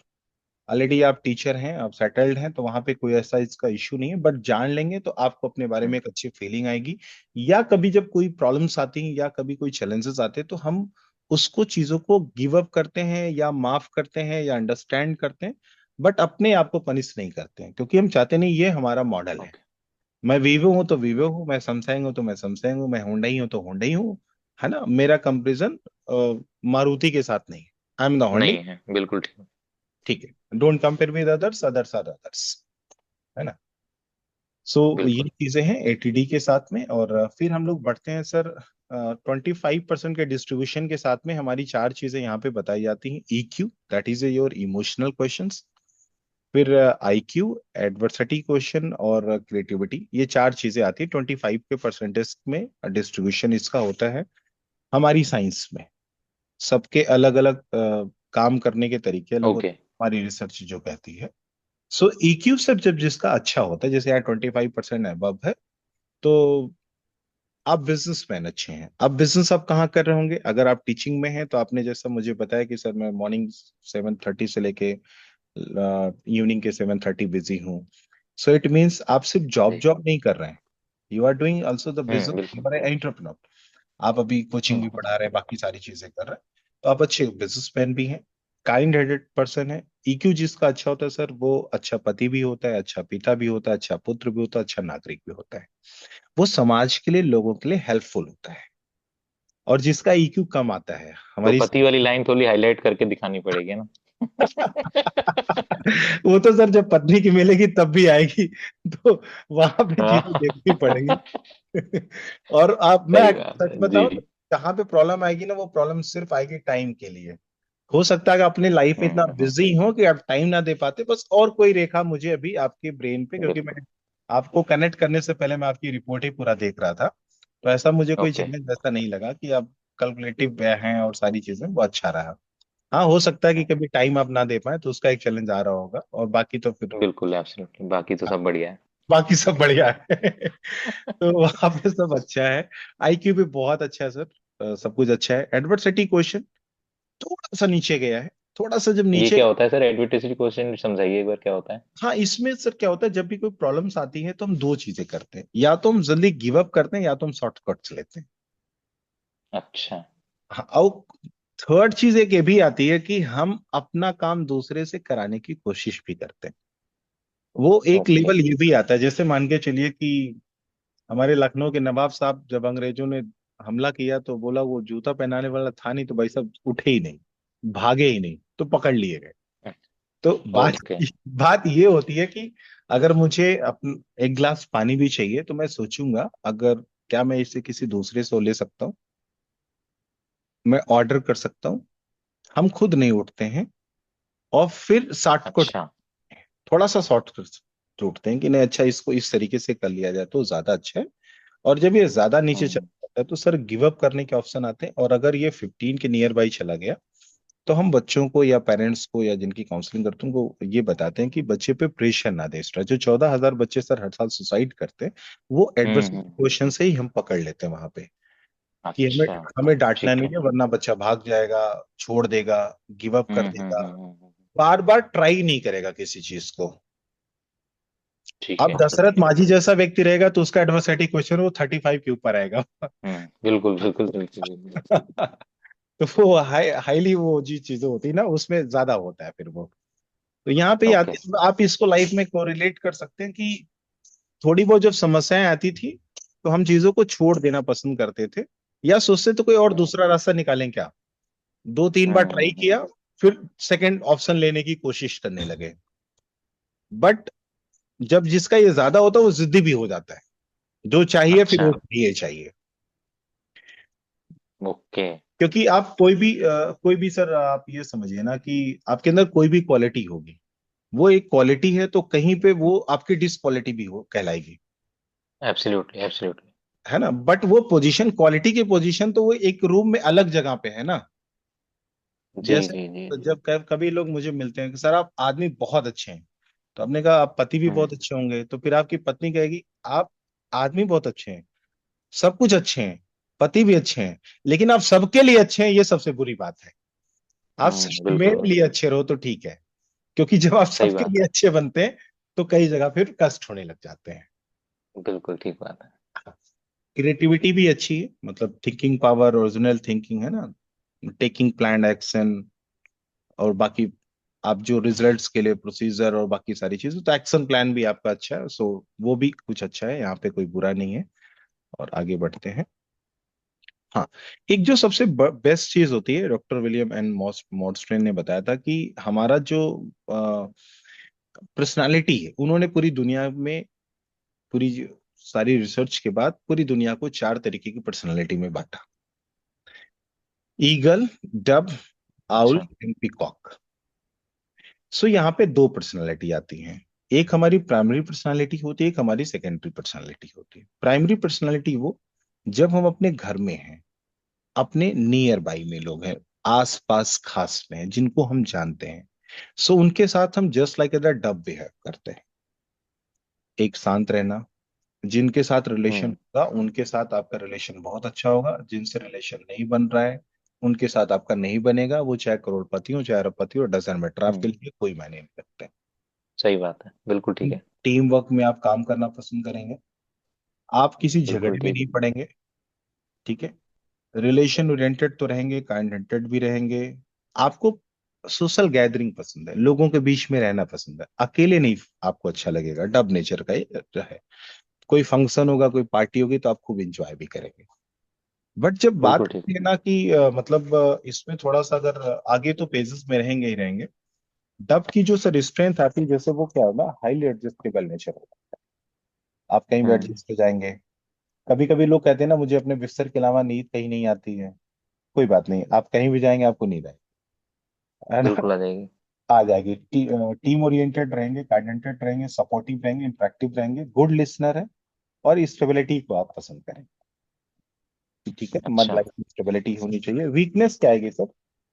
ऑलरेडी आप टीचर हैं, आप सेटल्ड हैं, तो वहां पे कोई ऐसा इसका इश्यू नहीं है, बट जान लेंगे तो आपको अपने बारे में
हम्म।
एक अच्छी फीलिंग आएगी। या कभी जब कोई प्रॉब्लम्स आती हैं या कभी कोई चैलेंजेस आते हैं तो हम उसको चीजों को गिव अप करते हैं या माफ करते हैं या अंडरस्टैंड करते हैं, बट अपने आप को पनिश नहीं करते हैं, क्योंकि हम चाहते नहीं, ये हमारा मॉडल है।
ओके।
मैं वीवो हूं तो वीवो हूँ, मैं सैमसंग हूं तो मैं सैमसंग हूँ, मैं हुंडई हूं तो हुंडई हूँ, है ना। मेरा कंपेरिजन मारुति के साथ नहीं है। I am the Hyundai.
नहीं है, बिल्कुल ठीक।
ठीक है, don't compare with others, others are others, है ना। सो ये
बिल्कुल।
चीजें हैं एटीडी के साथ में। और फिर हम लोग बढ़ते हैं सर 25% के डिस्ट्रीब्यूशन के साथ में। हमारी चार चीजें यहाँ पे बताई जाती हैं। EQ, that is your emotional questions. फिर IQ, एडवर्सिटी क्वेश्चन और क्रिएटिविटी, ये चार चीजें आती है 25 के परसेंटेज में। डिस्ट्रीब्यूशन इसका होता है हमारी साइंस में। सबके अलग अलग काम करने के तरीके अलग होते
ओके।
हैं, हमारी रिसर्च जो कहती है। सो EQ से जब जिसका अच्छा होता है, जैसे यहाँ 25% अबव है, तो आप बिजनेसमैन अच्छे हैं। अब बिजनेस आप कहाँ कर रहे होंगे? अगर आप टीचिंग में हैं तो आपने जैसा मुझे बताया कि सर मैं मॉर्निंग 7:30 से लेके इवनिंग के 7:30 बिजी हूँ। सो इट मीन्स आप सिर्फ जॉब
जी।
जॉब नहीं कर रहे हैं, you are doing also the business,
बिल्कुल।
You are entrepreneur. आप अभी कोचिंग भी पढ़ा रहे हैं, बाकी सारी चीजें कर रहे हैं, तो आप अच्छे बिजनेसमैन भी हैं। काइंड हेडेड पर्सन है। EQ जिसका अच्छा होता है सर, वो अच्छा पति भी होता है, अच्छा पिता भी होता है, अच्छा पुत्र भी होता है, अच्छा नागरिक भी होता है। वो समाज के लिए, लोगों के लिए हेल्पफुल होता है। और जिसका EQ कम आता है,
तो
हमारी
पति वाली लाइन थोड़ी हाईलाइट करके दिखानी पड़ेगी ना।
वो तो सर जब पत्नी की मिलेगी तब भी आएगी, तो वहां पे चीजें
हाँ।
देखनी पड़ेगी। और आप, मैं
सही बात
सच
है जी
बताऊं तो,
जी।
जहां पे प्रॉब्लम आएगी ना, वो प्रॉब्लम सिर्फ आएगी टाइम के लिए। हो सकता है कि अपने लाइफ में इतना
हम्म।
बिजी हो कि आप टाइम ना दे पाते, बस और कोई रेखा मुझे अभी आपके ब्रेन पे, क्योंकि मैं
बिल्कुल।
आपको कनेक्ट करने से पहले मैं आपकी रिपोर्ट ही पूरा देख रहा था, तो ऐसा मुझे कोई
ओके।
चैलेंज ऐसा नहीं लगा कि आप कैलकुलेटिव हैं और सारी चीजें, वो अच्छा रहा। हाँ, हो सकता है कि कभी टाइम आप ना दे पाए तो उसका एक चैलेंज आ रहा होगा, और बाकी तो फिर,
बिल्कुल एब्सोल्युटली, बाकी तो
हाँ,
सब बढ़िया है।
बाकी सब बढ़िया है। तो वहां पे सब अच्छा है। IQ भी बहुत अच्छा है सर। सब कुछ अच्छा है। एडवर्सिटी क्वेश्चन थोड़ा सा नीचे गया है, थोड़ा सा जब
ये
नीचे।
क्या होता है सर? एडवर्टाइजरी क्वेश्चन समझाइए एक बार, क्या होता है?
हाँ, इसमें सर क्या होता है, जब भी कोई प्रॉब्लम्स आती है तो हम दो चीजें करते हैं, या तो हम जल्दी गिव अप करते हैं, या तो हम शॉर्टकट्स लेते हैं।
अच्छा।
हाँ, और थर्ड चीज एक ये भी आती है कि हम अपना काम दूसरे से कराने की कोशिश भी करते हैं। वो एक
ओके।
लेवल ये भी आता है, जैसे मान के चलिए कि हमारे लखनऊ के नवाब साहब, जब अंग्रेजों ने हमला किया तो बोला वो जूता पहनाने वाला था नहीं, तो भाई साहब उठे ही नहीं, भागे ही नहीं, तो पकड़ लिए गए। तो बात
ओके।
बात ये होती है कि अगर मुझे अपन एक गिलास पानी भी चाहिए, तो मैं सोचूंगा, अगर क्या मैं इसे किसी दूसरे से ले सकता हूँ, मैं ऑर्डर कर सकता हूँ। हम खुद नहीं उठते हैं, और फिर शॉर्टकट,
अच्छा।
थोड़ा सा शॉर्टकट ढूंढते हैं कि नहीं, अच्छा इसको इस तरीके से कर लिया जाए तो ज्यादा अच्छा है। और जब ये ज्यादा नीचे चला
हम्म
जाता है तो सर गिव अप करने के ऑप्शन आते हैं, और अगर ये 15 के नियर बाई चला गया, तो हम बच्चों को या पेरेंट्स को या जिनकी काउंसलिंग करते हैं उनको ये बताते हैं कि बच्चे पे प्रेशर ना दे एक्स्ट्रा। जो 14,000 बच्चे सर हर साल सुसाइड करते हैं, वो एडवर्सिटी क्वेश्चन
हम्म।
से ही हम पकड़ लेते हैं वहां पे, कि हमें
अच्छा।
हमें डांटना
ठीक
नहीं
है।
है, वरना बच्चा भाग जाएगा, छोड़ देगा, गिव अप कर देगा,
हम्म।
बार बार ट्राई नहीं करेगा किसी चीज को।
ठीक
अब
है।
दशरथ मांझी जैसा व्यक्ति रहेगा तो उसका एडवर्सिटी क्वेश्चन वो 35 के ऊपर आएगा।
बिल्कुल बिल्कुल बिल्कुल बिल्कुल।
तो वो हाईली वो जी चीजें होती है ना, उसमें ज्यादा होता है फिर वो। तो यहाँ पे
ओके।
आप इसको लाइफ में कोरिलेट कर सकते हैं कि थोड़ी बहुत जब समस्याएं आती थी, तो हम चीजों को छोड़ देना पसंद करते थे, या सोचते तो कोई और
हम्म
दूसरा रास्ता निकालें क्या। 2-3 बार ट्राई
हम्म।
किया, फिर सेकंड ऑप्शन लेने की कोशिश करने लगे। बट जब जिसका ये ज्यादा होता है, वो जिद्दी भी हो जाता है, जो चाहिए फिर
अच्छा।
वो ये चाहिए।
ओके।
क्योंकि आप कोई भी सर, आप ये समझिए ना कि आपके अंदर कोई भी क्वालिटी होगी, वो एक क्वालिटी है, तो कहीं पे वो आपकी डिसक्वालिटी भी हो कहलाएगी,
एब्सोल्युटली एब्सोल्युटली।
है ना। बट वो पोजीशन, क्वालिटी की पोजीशन तो वो एक रूम में अलग जगह पे है ना।
जी
जैसे
जी जी जी।
जब कभी लोग मुझे मिलते हैं कि सर आप आदमी बहुत अच्छे हैं, तो आपने कहा आप पति भी बहुत
हम्म
अच्छे होंगे, तो फिर आपकी पत्नी कहेगी आप आदमी बहुत अच्छे हैं, सब कुछ अच्छे हैं, पति भी अच्छे हैं, लेकिन आप सबके लिए अच्छे हैं, ये सबसे बुरी बात है। आप सिर्फ
बिल्कुल
मेरे लिए
बिल्कुल।
अच्छे रहो तो ठीक है। क्योंकि जब आप
सही
सबके
बात
लिए
है।
अच्छे बनते हैं, तो कई जगह फिर कष्ट होने लग जाते हैं।
बिल्कुल ठीक बात है।
क्रिएटिविटी भी अच्छी है, मतलब थिंकिंग पावर, ओरिजिनल थिंकिंग है ना, टेकिंग प्लान एक्शन, और बाकी आप जो रिजल्ट्स के लिए प्रोसीजर और बाकी सारी चीजें, तो एक्शन प्लान भी आपका अच्छा है। सो वो भी कुछ अच्छा है, यहाँ पे कोई बुरा नहीं है। और आगे बढ़ते हैं। हाँ, एक जो सबसे बेस्ट चीज होती है, डॉक्टर विलियम एंड मॉडस्ट्रेन ने बताया था कि हमारा जो पर्सनालिटी है, उन्होंने पूरी दुनिया में, पूरी सारी रिसर्च के बाद पूरी दुनिया को 4 तरीके की पर्सनालिटी में बांटा: ईगल, डब, आउल
अच्छा।
And peacock. सो यहाँ पे दो पर्सनालिटी आती हैं। एक हमारी प्राइमरी पर्सनालिटी होती है, एक हमारी सेकेंडरी पर्सनालिटी होती है। प्राइमरी पर्सनालिटी वो जब हम अपने घर में हैं, अपने नियर बाई में लोग हैं, आस पास खास में हैं, जिनको हम जानते हैं, सो उनके साथ हम जस्ट लाइक अ डब बिहेव करते हैं। एक शांत रहना। जिनके साथ रिलेशन
हम्म
होगा उनके साथ आपका रिलेशन बहुत अच्छा होगा, जिनसे रिलेशन नहीं बन रहा है उनके साथ आपका नहीं बनेगा, वो चाहे करोड़पति हो चाहे अरबपति हो, डजेंट मैटर, आपके
हम्म।
लिए कोई मायने नहीं रखते।
सही बात है, बिल्कुल ठीक है।
टीम वर्क में आप काम करना पसंद करेंगे, आप किसी
बिल्कुल
झगड़े में
ठीक।
नहीं पड़ेंगे। ठीक है। रिलेशन ओरिएंटेड तो रहेंगे, काइंड हार्टेड भी रहेंगे। आपको सोशल गैदरिंग पसंद है, लोगों के बीच में रहना पसंद है, अकेले नहीं आपको अच्छा लगेगा, डब नेचर का ये है। कोई फंक्शन होगा, कोई पार्टी होगी तो आप खूब इंजॉय भी करेंगे। बट जब बात
बिल्कुल ठीक।
करते हैं ना कि मतलब इसमें थोड़ा सा अगर आगे तो पेजेस में रहेंगे ही रहेंगे। डब की जो सर स्ट्रेंथ आती है, जैसे वो क्या है ना, हाईली एडजस्टेबल नेचर होगा। आप कहीं भी
हम्म।
एडजस्ट हो जाएंगे। कभी कभी लोग कहते हैं ना, मुझे अपने बिस्तर के अलावा नींद कहीं नहीं आती है। कोई बात नहीं, आप कहीं भी जाएंगे आपको नींद आएगी, है ना।
बिल्कुल आ जाएगी।
आ जाएगी। टीम ओरिएंटेड रहेंगे, कोऑर्डिनेटेड रहेंगे, सपोर्टिव रहेंगे, इंटरेक्टिव रहेंगे, गुड लिसनर है, और स्टेबिलिटी को आप पसंद करेंगे। ठीक है, मन
अच्छा।
लाइफ में स्टेबिलिटी होनी चाहिए। वीकनेस क्या आएगी सर?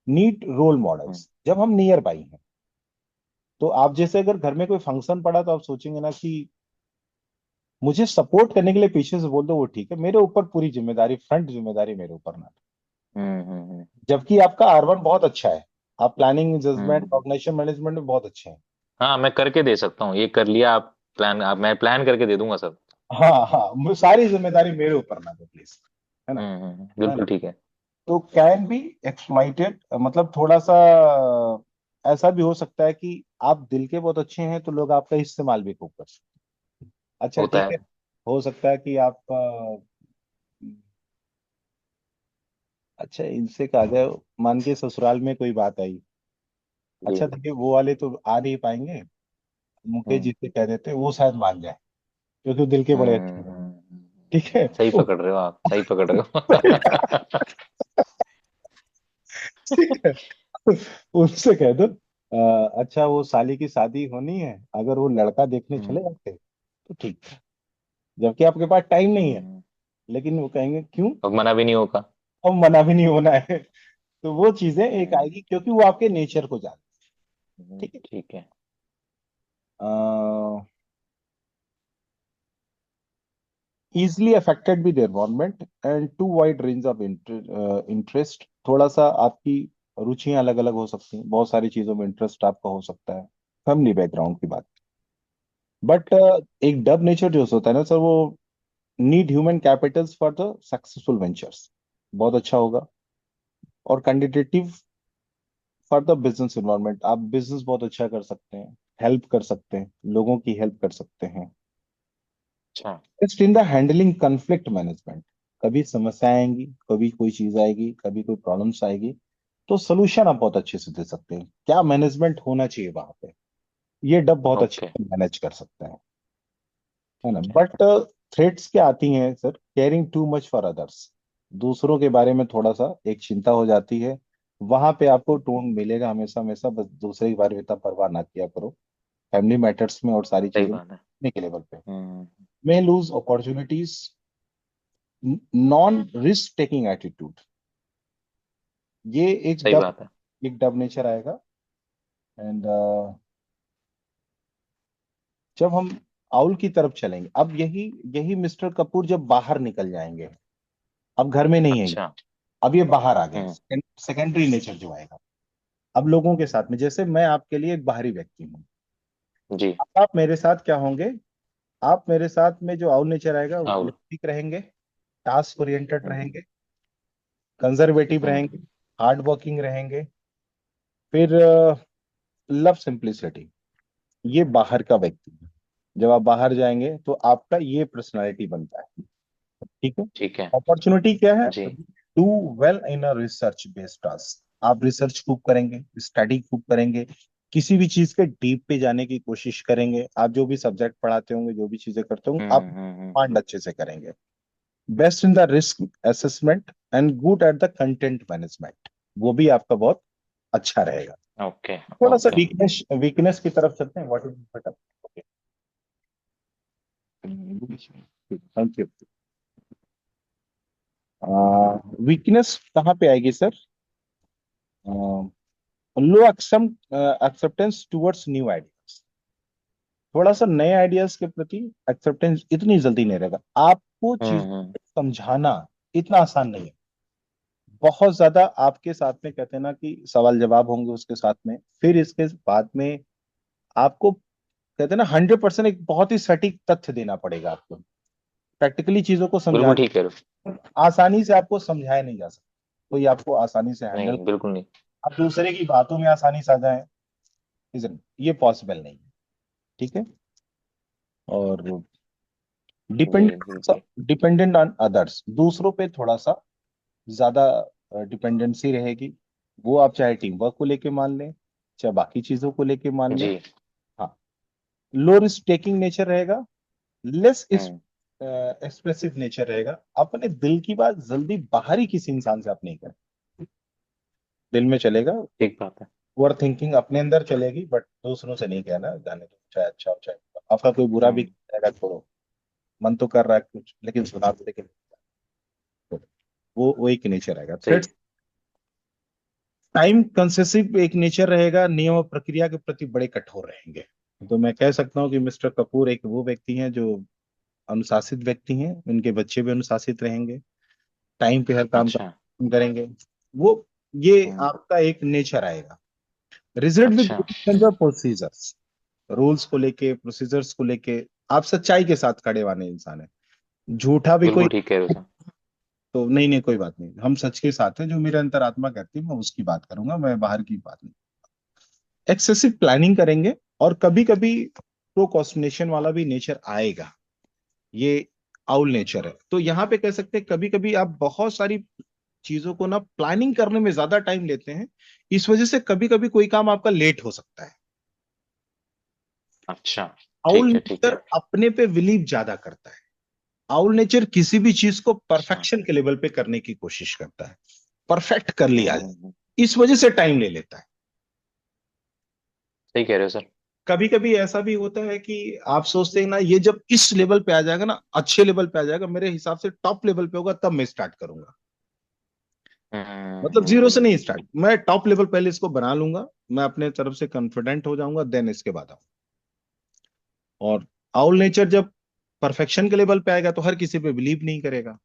नीड रोल
हम्म
मॉडल्स। जब हम नियर बाई हैं, तो आप जैसे अगर घर में कोई फंक्शन पड़ा तो आप सोचेंगे ना कि मुझे सपोर्ट करने के लिए पीछे से बोल दो, वो ठीक है, मेरे ऊपर पूरी जिम्मेदारी, फ्रंट जिम्मेदारी मेरे ऊपर ना।
हम्म हम्म हम्म
जबकि आपका R1 बहुत अच्छा है, आप प्लानिंग, जजमेंट,
हम्म।
ऑर्गेनाइजेशन मैनेजमेंट में बहुत अच्छे हैं।
हाँ, मैं करके दे सकता हूँ, ये कर लिया आप प्लान, आप मैं प्लान करके दे दूंगा सब।
हाँ हाँ, सारी जिम्मेदारी मेरे ऊपर ना दो प्लीज, है ना। है ना।
बिल्कुल ठीक है।
तो कैन बी एक्सप्लॉइटेड, मतलब थोड़ा सा ऐसा भी हो सकता है कि आप दिल के बहुत अच्छे हैं तो लोग आपका इस्तेमाल भी खूब कर सकते हैं। अच्छा
होता
ठीक है।
है।
हो सकता है कि आप अच्छा इनसे कहा जाए, मान के ससुराल में कोई बात आई।
जी।
अच्छा देखिए, वो वाले तो आ नहीं पाएंगे, मुकेश
हम्म
जी से कह देते वो शायद मान जाए, क्योंकि वो दिल के बड़े अच्छे हैं। ठीक है।
सही पकड़ रहे हो आप, सही पकड़ रहे हो।
ठीक है। उनसे कह दो अच्छा वो साली की शादी होनी है, अगर वो लड़का देखने चले
हम्म
जाते तो ठीक है, जबकि आपके पास टाइम नहीं है।
हम्म।
लेकिन वो कहेंगे क्यों,
अब मना भी नहीं होगा।
अब मना भी नहीं होना है। तो वो चीजें एक
हम्म
आएगी, क्योंकि वो आपके नेचर को जानते हैं। ठीक है।
ठीक है।
easily affected with the environment and too wide range of interest। थोड़ा सा आपकी रुचियां अलग अलग हो सकती हैं, बहुत सारी चीजों में इंटरेस्ट आपका हो सकता है। फैमिली बैकग्राउंड की बात। बट एक डब नेचर जो होता है ना सर, वो need human Capitals for the successful ventures, बहुत अच्छा होगा। और कैंडिडेटिव फॉर द बिजनेस इन्वायरमेंट, आप बिजनेस बहुत अच्छा कर सकते हैं, हेल्प कर सकते हैं, लोगों की हेल्प कर सकते हैं।
अच्छा।
Just in the handling conflict management, कभी समस्या आएंगी, कभी कोई चीज आएगी, कभी कोई प्रॉब्लम्स आएगी, तो सोल्यूशन आप बहुत अच्छे से दे सकते हैं। क्या मैनेजमेंट होना चाहिए वहां पे, ये डब बहुत अच्छे
ओके।
से मैनेज कर सकते हैं, है ना।
ठीक है।
बट थ्रेट्स क्या आती हैं sir? Caring too much for others, दूसरों के बारे में थोड़ा सा एक चिंता हो जाती है। वहां पे आपको टोन मिलेगा हमेशा हमेशा, बस दूसरे के बारे में इतना परवाह ना किया करो, फैमिली मैटर्स में और सारी
सही
चीजों
बात है।
में के लेवल पे।
Hmm.
May lose opportunities, non risk taking attitude, ये
सही बात है।
एक डब नेचर आएगा। एंड जब हम आउल की तरफ चलेंगे, अब यही यही मिस्टर कपूर जब बाहर निकल जाएंगे, अब घर में नहीं है,
अच्छा।
अब ये बाहर आ गए,
हम्म।
सेकेंडरी नेचर जो आएगा। अब लोगों के साथ में, जैसे मैं आपके लिए एक बाहरी व्यक्ति हूँ,
जी।
अब आप मेरे साथ क्या होंगे? आप मेरे साथ में जो आउल नेचर आएगा, वो
आओ।
ठीक रहेंगे, टास्क ओरिएंटेड
हम्म
रहेंगे, कंजर्वेटिव
हम्म।
रहेंगे, हार्ड वर्किंग रहेंगे। फिर लव सिंप्लिसिटी, ये बाहर का व्यक्ति है। जब आप बाहर जाएंगे तो आपका ये पर्सनालिटी बनता है। ठीक है।
ठीक है।
अपॉर्चुनिटी क्या है?
जी।
Do well in a research based task, आप रिसर्च खूब करेंगे, स्टडी खूब करेंगे, किसी भी चीज के डीप पे जाने की कोशिश करेंगे। आप जो भी सब्जेक्ट पढ़ाते होंगे, जो भी चीजें करते होंगे, आप
हम्म।
पांड अच्छे से करेंगे। Best in the risk assessment and good at the content management, वो भी आपका बहुत अच्छा रहेगा।
ओके
थोड़ा सा
ओके।
वीकनेस वीकनेस की तरफ चलते हैं, what is better. Thank you. Weakness कहाँ पे आएगी सर? लो एक्सेप्टेंस टुवर्ड्स न्यू आइडियाज। थोड़ा सा नए आइडियाज के प्रति एक्सेप्टेंस इतनी जल्दी नहीं रहेगा। आपको चीज
हम्म।
समझाना इतना आसान नहीं है। बहुत ज्यादा आपके साथ में कहते हैं ना कि सवाल जवाब होंगे उसके साथ में, फिर इसके बाद में आपको कहते हैं ना 100% एक बहुत ही सटीक तथ्य देना पड़ेगा आपको। प्रैक्टिकली चीजों को
बिल्कुल
समझाना
ठीक कह रहे हो।
आसानी से आपको समझाया नहीं जा सकता। कोई आपको आसानी से हैंडल,
नहीं बिल्कुल नहीं।
आप दूसरे की बातों में आसानी से आ जाए, isn't- ये पॉसिबल नहीं है। ठीक है। और
जी
डिपेंड
जी जी।
डिपेंडेंट ऑन अदर्स, दूसरों पे थोड़ा सा ज्यादा डिपेंडेंसी रहेगी। वो आप चाहे टीम वर्क को लेके मान लें, चाहे बाकी चीजों को लेके मान लें।
जी।
हाँ। लो रिस्क टेकिंग नेचर रहेगा। Less
hmm.
एक्सप्रेसिव नेचर रहेगा। अपने दिल की बात जल्दी बाहरी किसी इंसान से आप नहीं करें। दिल में चलेगा,
ठीक बात है।
ओवर थिंकिंग अपने अंदर चलेगी, बट दूसरों से नहीं कहना, जाने दो, चाहे अच्छा हो चाहे बुरा। आपका कोई बुरा भी
हम्म।
करेगा, छोड़ो। मन तो कर रहा है कुछ, लेकिन सुना दो, लेकिन छोड़ो। वो एक नेचर आएगा।
सही।
थ्रेड्स, टाइम कंसेसिव एक नेचर रहेगा। नियम और प्रक्रिया के प्रति बड़े कठोर रहेंगे। तो मैं कह सकता हूँ कि मिस्टर कपूर एक वो व्यक्ति हैं जो अनुशासित व्यक्ति हैं। उनके बच्चे भी अनुशासित रहेंगे, टाइम पे हर काम
अच्छा।
का करेंगे। वो, ये
हम्म।
आपका एक नेचर आएगा। रिजल्ट विद
अच्छा।
प्रोसीजर्स, रूल्स को लेके, प्रोसीजर्स को लेके आप सच्चाई के साथ खड़े वाले इंसान है। झूठा भी कोई,
बिल्कुल ठीक कह रहे हो सर।
तो नहीं नहीं कोई बात नहीं, हम सच के साथ हैं। जो मेरे अंतरात्मा कहती है मैं उसकी बात करूंगा, मैं बाहर की बात नहीं। एक्सेसिव प्लानिंग करेंगे, और कभी कभी प्रोक्रास्टिनेशन वाला भी नेचर आएगा। ये आउल नेचर है। तो यहाँ पे कह सकते हैं कभी कभी आप बहुत सारी चीजों को ना प्लानिंग करने में ज्यादा टाइम लेते हैं। इस वजह से कभी कभी कोई काम आपका लेट हो सकता है।
अच्छा।
आउल
ठीक है ठीक
नेचर
है।
अपने पे बिलीव ज्यादा करता है। आउल नेचर किसी भी चीज को
अच्छा।
परफेक्शन के लेवल पे करने की कोशिश करता है। परफेक्ट कर लिया जाए,
हम्म।
इस वजह से टाइम ले लेता है।
सही कह रहे हो सर।
कभी कभी ऐसा भी होता है कि आप सोचते हैं ना, ये जब इस लेवल पे आ जाएगा ना, अच्छे लेवल पे आ जाएगा, मेरे हिसाब से टॉप लेवल पे होगा, तब मैं स्टार्ट करूंगा। मतलब जीरो से नहीं
हम्म।
स्टार्ट, मैं टॉप लेवल पहले इसको बना लूंगा। मैं अपने तरफ से कॉन्फिडेंट हो जाऊंगा, देन इसके बाद आऊँ। और आउल नेचर जब परफेक्शन के लेवल पे आएगा तो हर किसी पे बिलीव नहीं करेगा।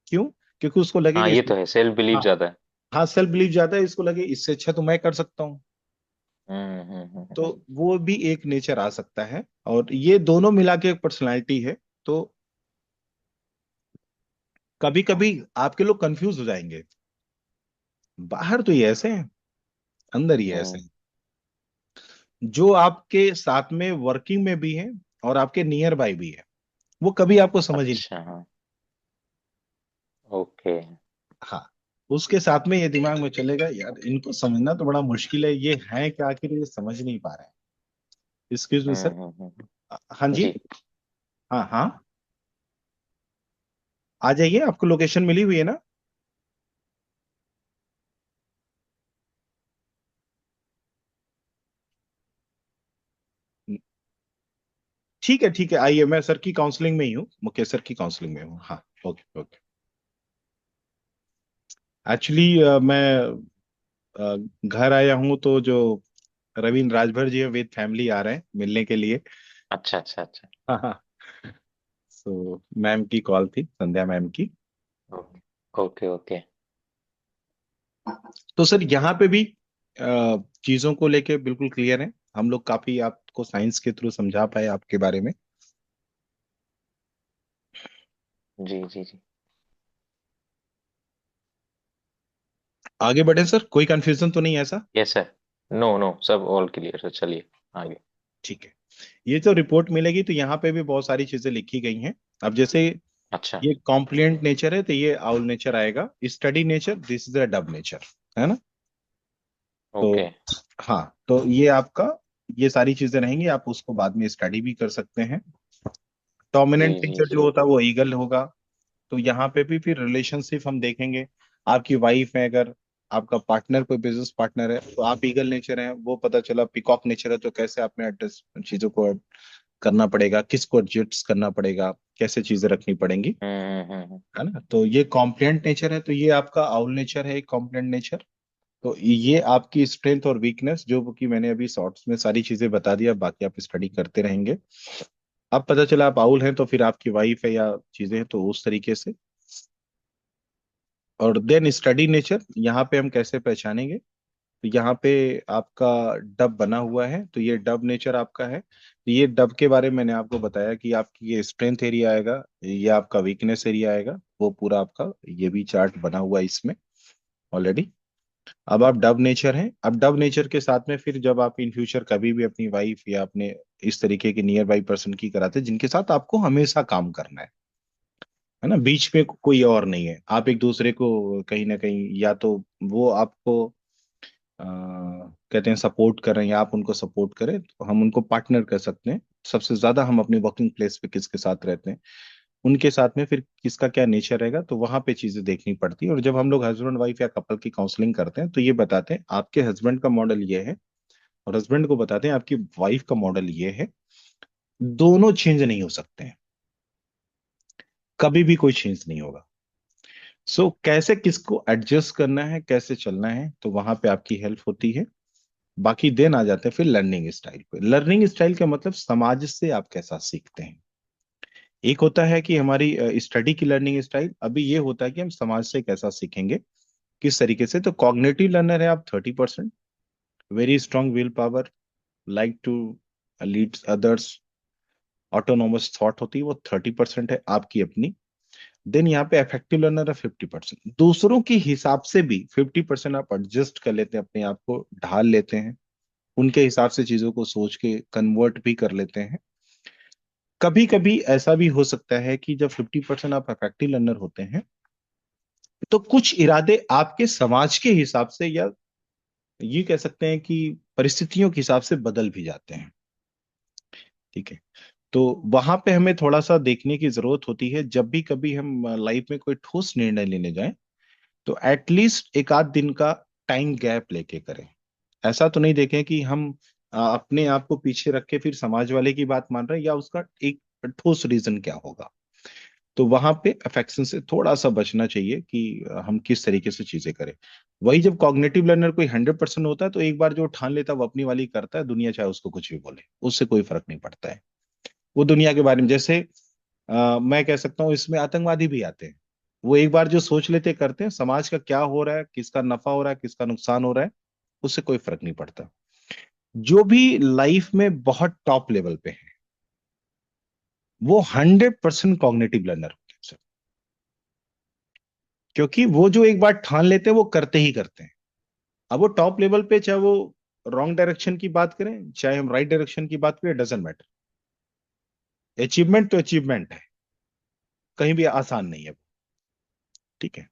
क्यों? क्योंकि उसको
हाँ
लगेगा
ये तो है, सेल्फ बिलीव
हाँ,
ज्यादा है।
हाँ सेल्फ बिलीव ज्यादा है, इसको लगे इससे अच्छा तो मैं कर सकता हूँ। तो
हम्म।
वो भी एक नेचर आ सकता है, और ये दोनों मिला के एक पर्सनैलिटी है। तो कभी कभी आपके लोग कंफ्यूज हो जाएंगे, बाहर तो ये ऐसे हैं, अंदर ये ऐसे
हम्म।
हैं। जो आपके साथ में वर्किंग में भी है और आपके नियर बाय भी है, वो कभी आपको समझ ही नहीं।
अच्छा हाँ। ओके।
हाँ, उसके साथ में ये दिमाग में चलेगा, यार इनको समझना तो बड़ा मुश्किल है, ये है क्या आखिर, ये समझ नहीं पा रहे हैं। Excuse me sir. हाँ जी।
जी।
हाँ हाँ, आ जाइए, आपको लोकेशन मिली हुई है ना? ठीक है, आइए, मैं सर की काउंसलिंग में ही हूँ, मुकेश सर की काउंसलिंग में हूँ। हाँ, ओके ओके। एक्चुअली मैं घर आया हूँ, तो जो रवीन राजभर जी है विद फैमिली आ रहे हैं मिलने के लिए।
अच्छा अच्छा अच्छा।
हाँ हाँ। सो मैम की कॉल थी, संध्या मैम की।
Okay okay okay.
तो सर यहाँ पे भी चीजों को लेके बिल्कुल क्लियर है। हम लोग काफी आपको साइंस के थ्रू समझा पाए आपके बारे में।
जी जी जी।
आगे बढ़े सर, कोई कंफ्यूजन तो नहीं है ऐसा?
Yes sir. नो नो, सब ऑल क्लियर है, चलिए आगे।
ठीक है। ये जो रिपोर्ट मिलेगी तो यहाँ पे भी बहुत सारी चीजें लिखी गई हैं। अब जैसे
अच्छा।
ये कॉम्प्लिएंट नेचर है, तो ये आउल नेचर आएगा। Study nature, this is a dub nature, है ना? तो
ओके।
हाँ, तो ये आपका, ये सारी चीजें रहेंगी, आप उसको बाद में स्टडी भी कर सकते हैं।
जी
डोमिनेंट
जी
नेचर
जी।
जो होता है वो ईगल होगा। तो यहाँ पे भी फिर रिलेशनशिप हम देखेंगे। आपकी वाइफ है अगर, आपका पार्टनर कोई बिजनेस पार्टनर है तो आप ईगल नेचर है, वो पता चला पिकॉक नेचर है, तो कैसे आप में एडजस्ट चीजों को करना पड़ेगा, किसको एडजस्ट करना पड़ेगा, कैसे चीजें रखनी पड़ेंगी, है ना। तो ये कॉम्प्लेंट नेचर है, तो ये आपका आउल नेचर है, एक कॉम्प्लेंट नेचर। तो ये आपकी स्ट्रेंथ और वीकनेस जो कि मैंने अभी शॉर्ट्स में सारी चीजें बता दिया, बाकी आप स्टडी करते रहेंगे। अब पता चला आप आउल हैं तो फिर आपकी वाइफ है या चीजें हैं, तो उस तरीके से। और देन स्टडी नेचर यहाँ पे हम कैसे पहचानेंगे, तो यहाँ पे आपका डब बना हुआ है, तो ये डब नेचर आपका है। तो ये डब के बारे में मैंने आपको बताया कि आपकी ये स्ट्रेंथ एरिया आएगा, ये आपका वीकनेस एरिया आएगा, वो पूरा आपका ये भी चार्ट बना हुआ है इसमें ऑलरेडी। अब आप डब नेचर हैं, अब डब नेचर के साथ में फिर जब आप इन फ्यूचर कभी भी अपनी वाइफ या अपने इस तरीके के नियर बाई पर्सन की कराते हैं जिनके साथ आपको हमेशा काम करना है ना, बीच में कोई और नहीं है, आप एक दूसरे को कहीं ना कहीं या तो वो आपको कहते हैं सपोर्ट कर रहे हैं या आप उनको सपोर्ट करें, तो हम उनको पार्टनर कर सकते हैं। सबसे ज्यादा हम अपने वर्किंग प्लेस पे किसके साथ रहते हैं, उनके साथ में फिर किसका क्या नेचर रहेगा, तो वहां पे चीजें देखनी पड़ती है। और जब हम लोग हस्बैंड वाइफ या कपल की काउंसलिंग करते हैं तो ये बताते हैं आपके हस्बैंड का मॉडल ये है, और हस्बैंड को बताते हैं आपकी वाइफ का मॉडल ये है। दोनों चेंज नहीं हो सकते हैं, कभी भी कोई चेंज नहीं होगा। कैसे किसको एडजस्ट करना है, कैसे चलना है, तो वहां पे आपकी हेल्प होती है। बाकी देन आ जाते हैं फिर लर्निंग स्टाइल पे। लर्निंग स्टाइल का मतलब समाज से आप कैसा सीखते हैं। एक होता है कि हमारी स्टडी की लर्निंग स्टाइल, अभी ये होता है कि हम समाज से कैसा सीखेंगे, किस तरीके से। तो कॉग्निटिव लर्नर है आप 30%, very strong will power, like to lead others, autonomous thought होती है, वो 30% है आपकी अपनी। देन यहाँ पे इफेक्टिव लर्नर है 50%, दूसरों के हिसाब से भी 50% आप एडजस्ट कर लेते हैं, अपने आप को ढाल लेते हैं, उनके हिसाब से चीजों को सोच के कन्वर्ट भी कर लेते हैं। कभी कभी ऐसा भी हो सकता है कि जब 50% आप इफेक्टिव लर्नर होते हैं तो कुछ इरादे आपके समाज के हिसाब से या ये कह सकते हैं कि परिस्थितियों के हिसाब से बदल भी जाते हैं। ठीक है, तो वहां पे हमें थोड़ा सा देखने की जरूरत होती है, जब भी कभी हम लाइफ में कोई ठोस निर्णय लेने जाएं तो एटलीस्ट एक आध दिन का टाइम गैप लेके करें। ऐसा तो नहीं देखें कि हम अपने आप को पीछे रख के फिर समाज वाले की बात मान रहे हैं, या उसका एक ठोस रीजन क्या होगा। तो वहां पे अफेक्शन से थोड़ा सा बचना चाहिए कि हम किस तरीके से चीजें करें। वही जब कॉग्निटिव लर्नर कोई 100% होता है तो एक बार जो ठान लेता है वो अपनी वाली करता है, दुनिया चाहे उसको कुछ भी बोले, उससे कोई फर्क नहीं पड़ता है। वो दुनिया के बारे में जैसे मैं कह सकता हूँ इसमें आतंकवादी भी आते हैं, वो एक बार जो सोच लेते करते हैं, समाज का क्या हो रहा है, किसका नफा हो रहा है, किसका नुकसान हो रहा है, उससे कोई फर्क नहीं पड़ता। जो भी लाइफ में बहुत टॉप लेवल पे है वो 100% कॉग्निटिव लर्नर होते हैं सर, क्योंकि वो जो एक बार ठान लेते हैं वो करते ही करते हैं। अब वो टॉप लेवल पे चाहे वो रॉन्ग डायरेक्शन की बात करें चाहे हम राइट डायरेक्शन की बात करें, डजेंट मैटर। अचीवमेंट तो अचीवमेंट है, कहीं भी आसान नहीं है। ठीक है,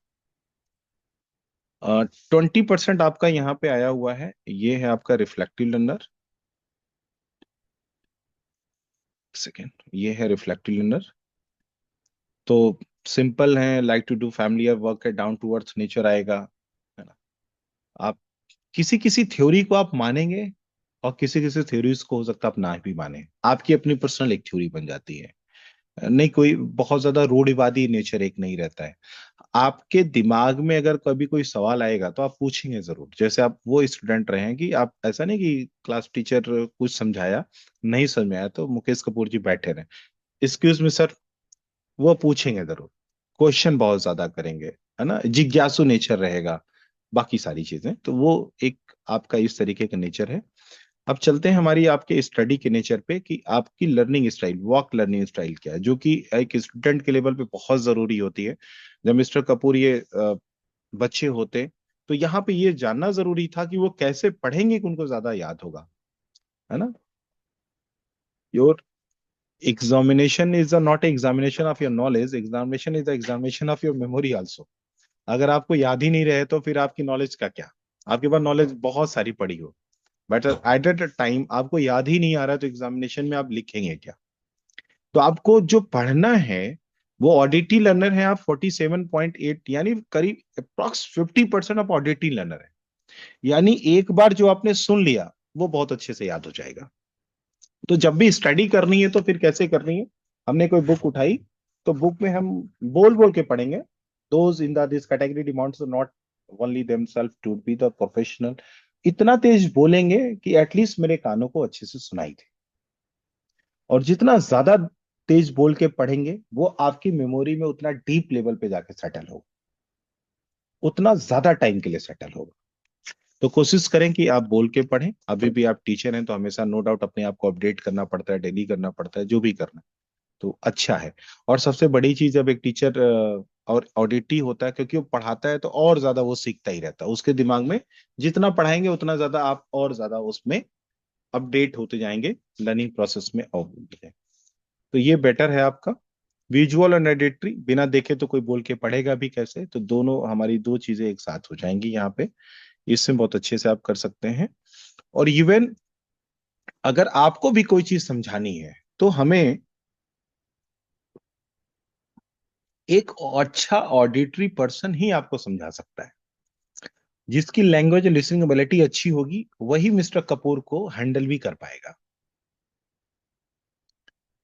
20% आपका यहाँ पे आया हुआ है, ये है आपका रिफ्लेक्टिव लर्नर। सेकेंड, ये है रिफ्लेक्टिव लर्नर। तो सिंपल है, like to do family work है, डाउन टू अर्थ नेचर आएगा, है ना। आप किसी किसी थ्योरी को आप मानेंगे और किसी किसी थ्योरीज को हो सकता है आप ना भी माने, आपकी अपनी पर्सनल एक थ्योरी बन जाती है। नहीं, कोई बहुत ज्यादा रूढ़िवादी नेचर एक नहीं रहता है। आपके दिमाग में अगर कभी कोई सवाल आएगा तो आप पूछेंगे जरूर। जैसे आप वो स्टूडेंट रहे हैं कि आप ऐसा नहीं कि क्लास टीचर कुछ समझाया, नहीं समझ में आया तो मुकेश कपूर जी बैठे रहे, एक्सक्यूज मी सर, वो पूछेंगे जरूर, क्वेश्चन बहुत ज्यादा करेंगे, है ना, जिज्ञासु नेचर रहेगा। बाकी सारी चीजें तो वो एक आपका इस तरीके का नेचर है। अब चलते हैं हमारी आपके स्टडी के नेचर पे कि आपकी learning style, walk learning style क्या है, जो कि एक स्टूडेंट के लेवल पे बहुत जरूरी होती है। जब मिस्टर कपूर ये बच्चे होते तो यहाँ पे ये जानना जरूरी था कि वो कैसे पढ़ेंगे कि उनको ज्यादा याद होगा, है ना। Your examination is not examination of your knowledge, examination is the examination of your memory also. अगर आपको याद ही नहीं रहे तो फिर आपकी नॉलेज का क्या, आपके पास नॉलेज बहुत सारी पड़ी हो, बट एट अ टाइम आपको याद ही नहीं आ रहा तो एग्जामिनेशन में आप लिखेंगे क्या। तो आपको जो पढ़ना है वो ऑडिटी लर्नर है आप 47.8, यानी करीब अप्रॉक्स 50% ऑफ ऑडिटी लर्नर है। यानी एक बार जो आपने सुन लिया वो बहुत अच्छे से याद हो जाएगा। तो जब भी स्टडी करनी है तो फिर कैसे करनी है, हमने कोई बुक उठाई तो बुक में हम बोल बोल के पढ़ेंगे। Those in this category demands not only themself to be the professional, इतना तेज बोलेंगे कि एटलीस्ट मेरे कानों को अच्छे से सुनाई दे। और जितना ज्यादा तेज बोल के पढ़ेंगे वो आपकी मेमोरी में उतना डीप लेवल पे जाके सेटल होगा, उतना ज्यादा टाइम के लिए सेटल होगा। तो कोशिश करें कि आप बोल के पढ़ें। अभी भी आप टीचर हैं तो हमेशा नो डाउट अपने आप को अपडेट करना पड़ता है, डेली करना पड़ता है, जो भी करना है तो अच्छा है। और सबसे बड़ी चीज, जब एक टीचर और ऑडिटी होता है, क्योंकि वो पढ़ाता है तो और ज्यादा वो सीखता ही रहता है, उसके दिमाग में जितना पढ़ाएंगे उतना ज्यादा आप और ज्यादा उसमें अपडेट होते जाएंगे, लर्निंग प्रोसेस में और होते जाएंगे। तो ये बेटर है आपका। विजुअल और ऑडिटरी, बिना देखे तो कोई बोल के पढ़ेगा भी कैसे, तो दोनों हमारी दो चीजें एक साथ हो जाएंगी यहाँ पे। इसमें बहुत अच्छे से आप कर सकते हैं। और इवन अगर आपको भी कोई चीज समझानी है तो हमें एक अच्छा ऑडिटरी पर्सन ही आपको समझा सकता है। जिसकी लैंग्वेज लिसनिंग एबिलिटी अच्छी होगी वही मिस्टर कपूर को हैंडल भी कर पाएगा।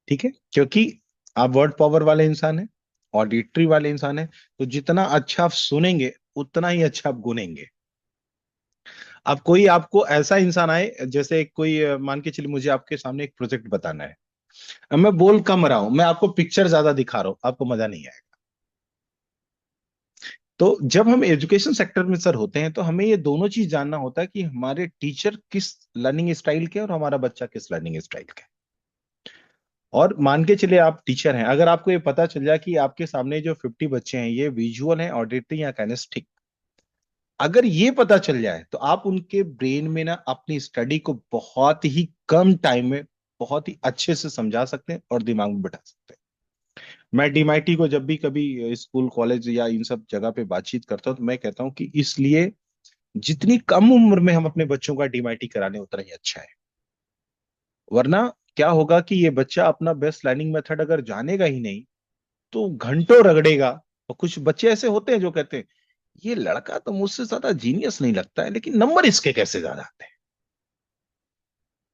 ठीक है, क्योंकि आप वर्ड पावर वाले इंसान हैं, ऑडिटरी वाले इंसान हैं, तो जितना अच्छा आप सुनेंगे उतना ही अच्छा आप गुनेंगे। अब कोई आपको ऐसा इंसान आए, जैसे कोई मान के चलिए मुझे आपके सामने एक प्रोजेक्ट बताना है, अब मैं बोल कम रहा हूं, मैं आपको पिक्चर ज्यादा दिखा रहा हूं, आपको मजा नहीं आएगा। तो जब हम एजुकेशन सेक्टर में सर होते हैं तो हमें ये दोनों चीज जानना होता है कि हमारे टीचर किस लर्निंग स्टाइल के और हमारा बच्चा किस लर्निंग स्टाइल के। और मान के चलिए आप टीचर हैं, अगर आपको ये पता चल जाए कि आपके सामने जो 50 बच्चे हैं ये विजुअल हैं, ऑडिटरी या काइनेस्टिक, अगर ये पता चल जाए तो आप उनके ब्रेन में ना अपनी स्टडी को बहुत ही कम टाइम में बहुत ही अच्छे से समझा सकते हैं और दिमाग में बैठा सकते हैं। मैं डीमआईटी को जब भी कभी स्कूल कॉलेज या इन सब जगह पे बातचीत करता हूँ तो मैं कहता हूँ कि इसलिए जितनी कम उम्र में हम अपने बच्चों का डीमआईटी कराने उतना ही अच्छा है। वरना क्या होगा कि ये बच्चा अपना बेस्ट लर्निंग मेथड अगर जानेगा ही नहीं तो घंटों रगड़ेगा। और कुछ बच्चे ऐसे होते हैं जो कहते हैं ये लड़का तो मुझसे ज्यादा जीनियस नहीं लगता है लेकिन नंबर इसके कैसे ज्यादा आते हैं,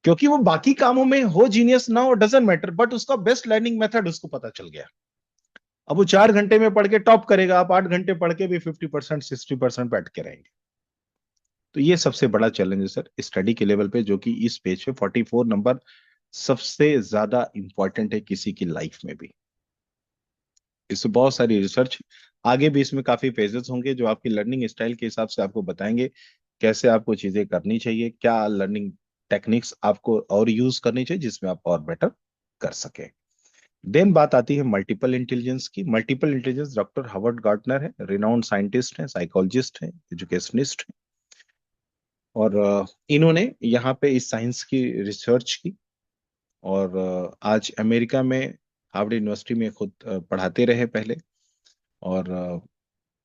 क्योंकि वो बाकी कामों में हो जीनियस ना हो डजेंट मैटर, बट उसका बेस्ट लर्निंग मेथड उसको पता चल गया। अब वो 4 घंटे में पढ़ के टॉप करेगा, आप 8 घंटे पढ़ के भी 50% 60% बैठ के रहेंगे। तो ये सबसे बड़ा चैलेंज है सर स्टडी के लेवल पे, जो कि इस पेज पे 44 नंबर सबसे ज्यादा इंपॉर्टेंट है किसी की लाइफ में भी। इसमें बहुत सारी रिसर्च, आगे भी इसमें काफी पेजेस होंगे जो आपकी लर्निंग स्टाइल के हिसाब से आपको बताएंगे कैसे आपको चीजें करनी चाहिए, क्या लर्निंग टेक्निक्स आपको और यूज करनी चाहिए जिसमें आप और बेटर कर सके। देन बात आती है मल्टीपल इंटेलिजेंस की। Multiple intelligence doctor Harvard Gartner है, रिनाउंड साइंटिस्ट हैं, साइकोलॉजिस्ट हैं, एजुकेशनिस्ट हैं। और इन्होंने यहाँ पे इस साइंस की रिसर्च की। और आज अमेरिका में हार्वर्ड यूनिवर्सिटी में खुद पढ़ाते रहे पहले। और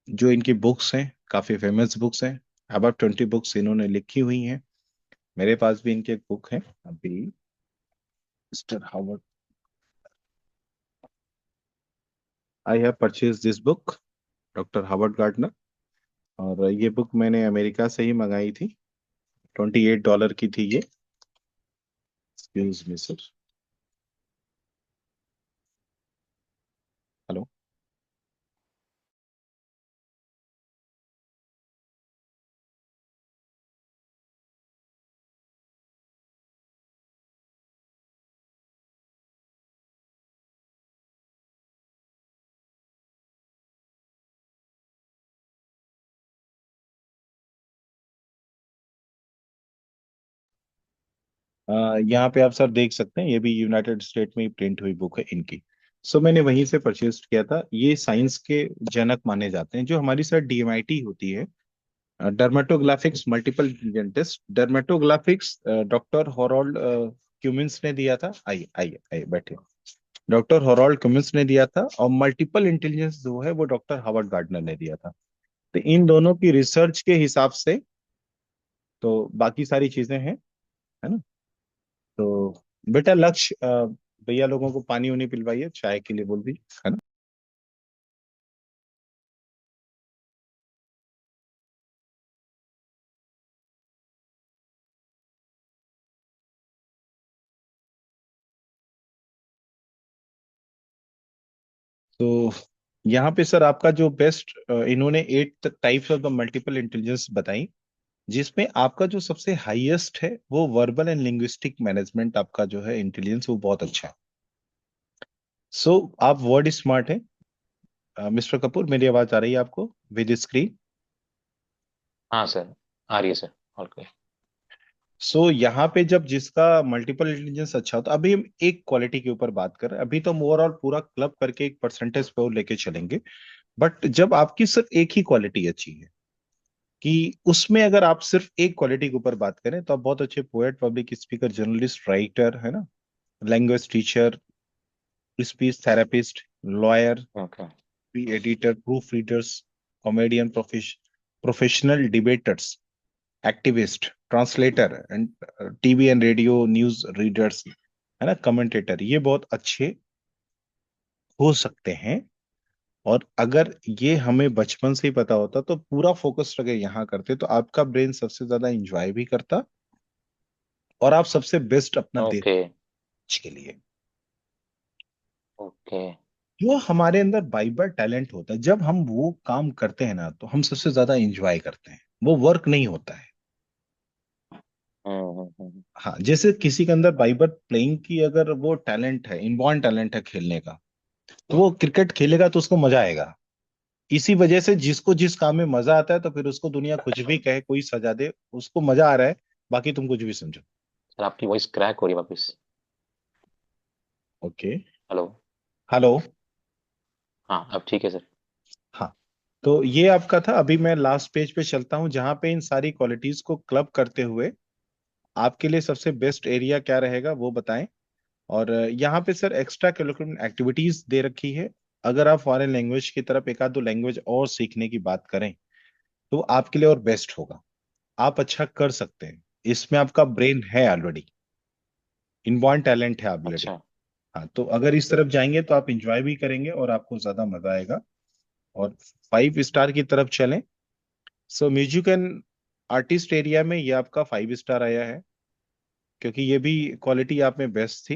जो इनकी बुक्स हैं काफी फेमस बुक्स हैं, अबाउट 20 बुक्स इन्होंने लिखी हुई हैं। मेरे पास भी इनकी एक बुक है अभी, mister Harvard, I have purchase this book, doctor Harvard Gartner. और ये बुक मैंने अमेरिका से ही मंगाई थी, $28 की थी ये। Excuse me sir. हेलो। यहाँ पे आप सर देख सकते हैं, ये भी यूनाइटेड स्टेट में ही प्रिंट हुई बुक है इनकी। सो मैंने वहीं से परचेज किया था। ये साइंस के जनक माने जाते हैं। जो हमारी सर डीएमआईटी होती है, dermatographics multiple intelligence test, dermatographics doctor Harold Cummins ने दिया था। आइए आइए आइए बैठे। डॉक्टर हॉरोल्ड क्यूमिंस ने दिया था, और मल्टीपल इंटेलिजेंस जो है वो डॉक्टर हार्वर्ड गार्डनर ने दिया था। तो इन दोनों की रिसर्च के हिसाब से तो बाकी सारी चीजें हैं, है ना। तो बेटा लक्ष्य, भैया लोगों को पानी उनी पिलवाइए, चाय के लिए बोल दीजिए, है ना। तो यहाँ पे सर आपका जो बेस्ट, इन्होंने 8 types of the multiple intelligence बताई, जिसमें आपका जो सबसे हाईएस्ट है वो वर्बल एंड लिंग्विस्टिक मैनेजमेंट, आपका जो है इंटेलिजेंस वो बहुत अच्छा है। सो आप वर्ड स्मार्ट है मिस्टर कपूर, मेरी आवाज आ रही है आपको विद स्क्रीन?
हाँ सर, आ रही है सर। ओके।
सो यहाँ पे जब जिसका मल्टीपल इंटेलिजेंस अच्छा होता, अभी हम एक क्वालिटी के ऊपर बात कर रहे हैं, अभी तो हम ओवरऑल पूरा क्लब करके एक परसेंटेज पे और लेके चलेंगे। बट जब आपकी सिर्फ एक ही क्वालिटी अच्छी है, कि उसमें अगर आप सिर्फ एक क्वालिटी के ऊपर बात करें, तो आप बहुत अच्छे poet, public speaker, journalist, writer है ना, language teacher, speech therapist, lawyer,
okay.
Editor, proof readers, comedian, professional debtors, activist, translator and TV and radio news readers है ना, कमेंटेटर, ये बहुत अच्छे हो सकते हैं। और अगर ये हमें बचपन से ही पता होता, तो पूरा फोकस अगर यहाँ करते, तो आपका ब्रेन सबसे ज्यादा एंजॉय भी करता और आप सबसे बेस्ट अपना दे
ओके।
के लिए।
ओके।
जो हमारे अंदर बाइबर टैलेंट होता है, जब हम वो काम करते हैं ना, तो हम सबसे ज्यादा एंजॉय करते हैं, वो वर्क नहीं होता है। हाँ, जैसे किसी के अंदर बाइबर प्लेइंग की अगर वो टैलेंट है, इनबॉर्न टैलेंट है खेलने का, तो वो क्रिकेट खेलेगा तो उसको मजा आएगा। इसी वजह से जिसको जिस काम में मजा आता है, तो फिर उसको दुनिया कुछ भी कहे, कोई सजा दे, उसको मजा आ रहा है, बाकी तुम कुछ भी समझो।
सर आपकी वॉइस क्रैक हो रही है वापस।
ओके।
हेलो।
हेलो।
हाँ अब ठीक है सर।
हाँ, तो ये आपका था। अभी मैं लास्ट पेज पे चलता हूँ, जहां पे इन सारी क्वालिटीज को क्लब करते हुए आपके लिए सबसे बेस्ट एरिया क्या रहेगा वो बताएं। और यहाँ पे सर एक्स्ट्रा करिकुलर एक्टिविटीज दे रखी है। अगर आप फॉरेन लैंग्वेज की तरफ एक आध दो लैंग्वेज और सीखने की बात करें, तो आपके लिए और बेस्ट होगा। आप अच्छा कर सकते हैं, इसमें आपका ब्रेन है ऑलरेडी, इनबॉर्न टैलेंट है ऑलरेडी।
अच्छा।
हाँ, तो अगर इस तरफ जाएंगे तो आप इंजॉय भी करेंगे और आपको ज्यादा मजा आएगा। और 5 स्टार की तरफ चलें। सो म्यूजिक एंड आर्टिस्ट एरिया में ये आपका 5 स्टार आया है, क्योंकि ये भी क्वालिटी आप में बेस्ट थी।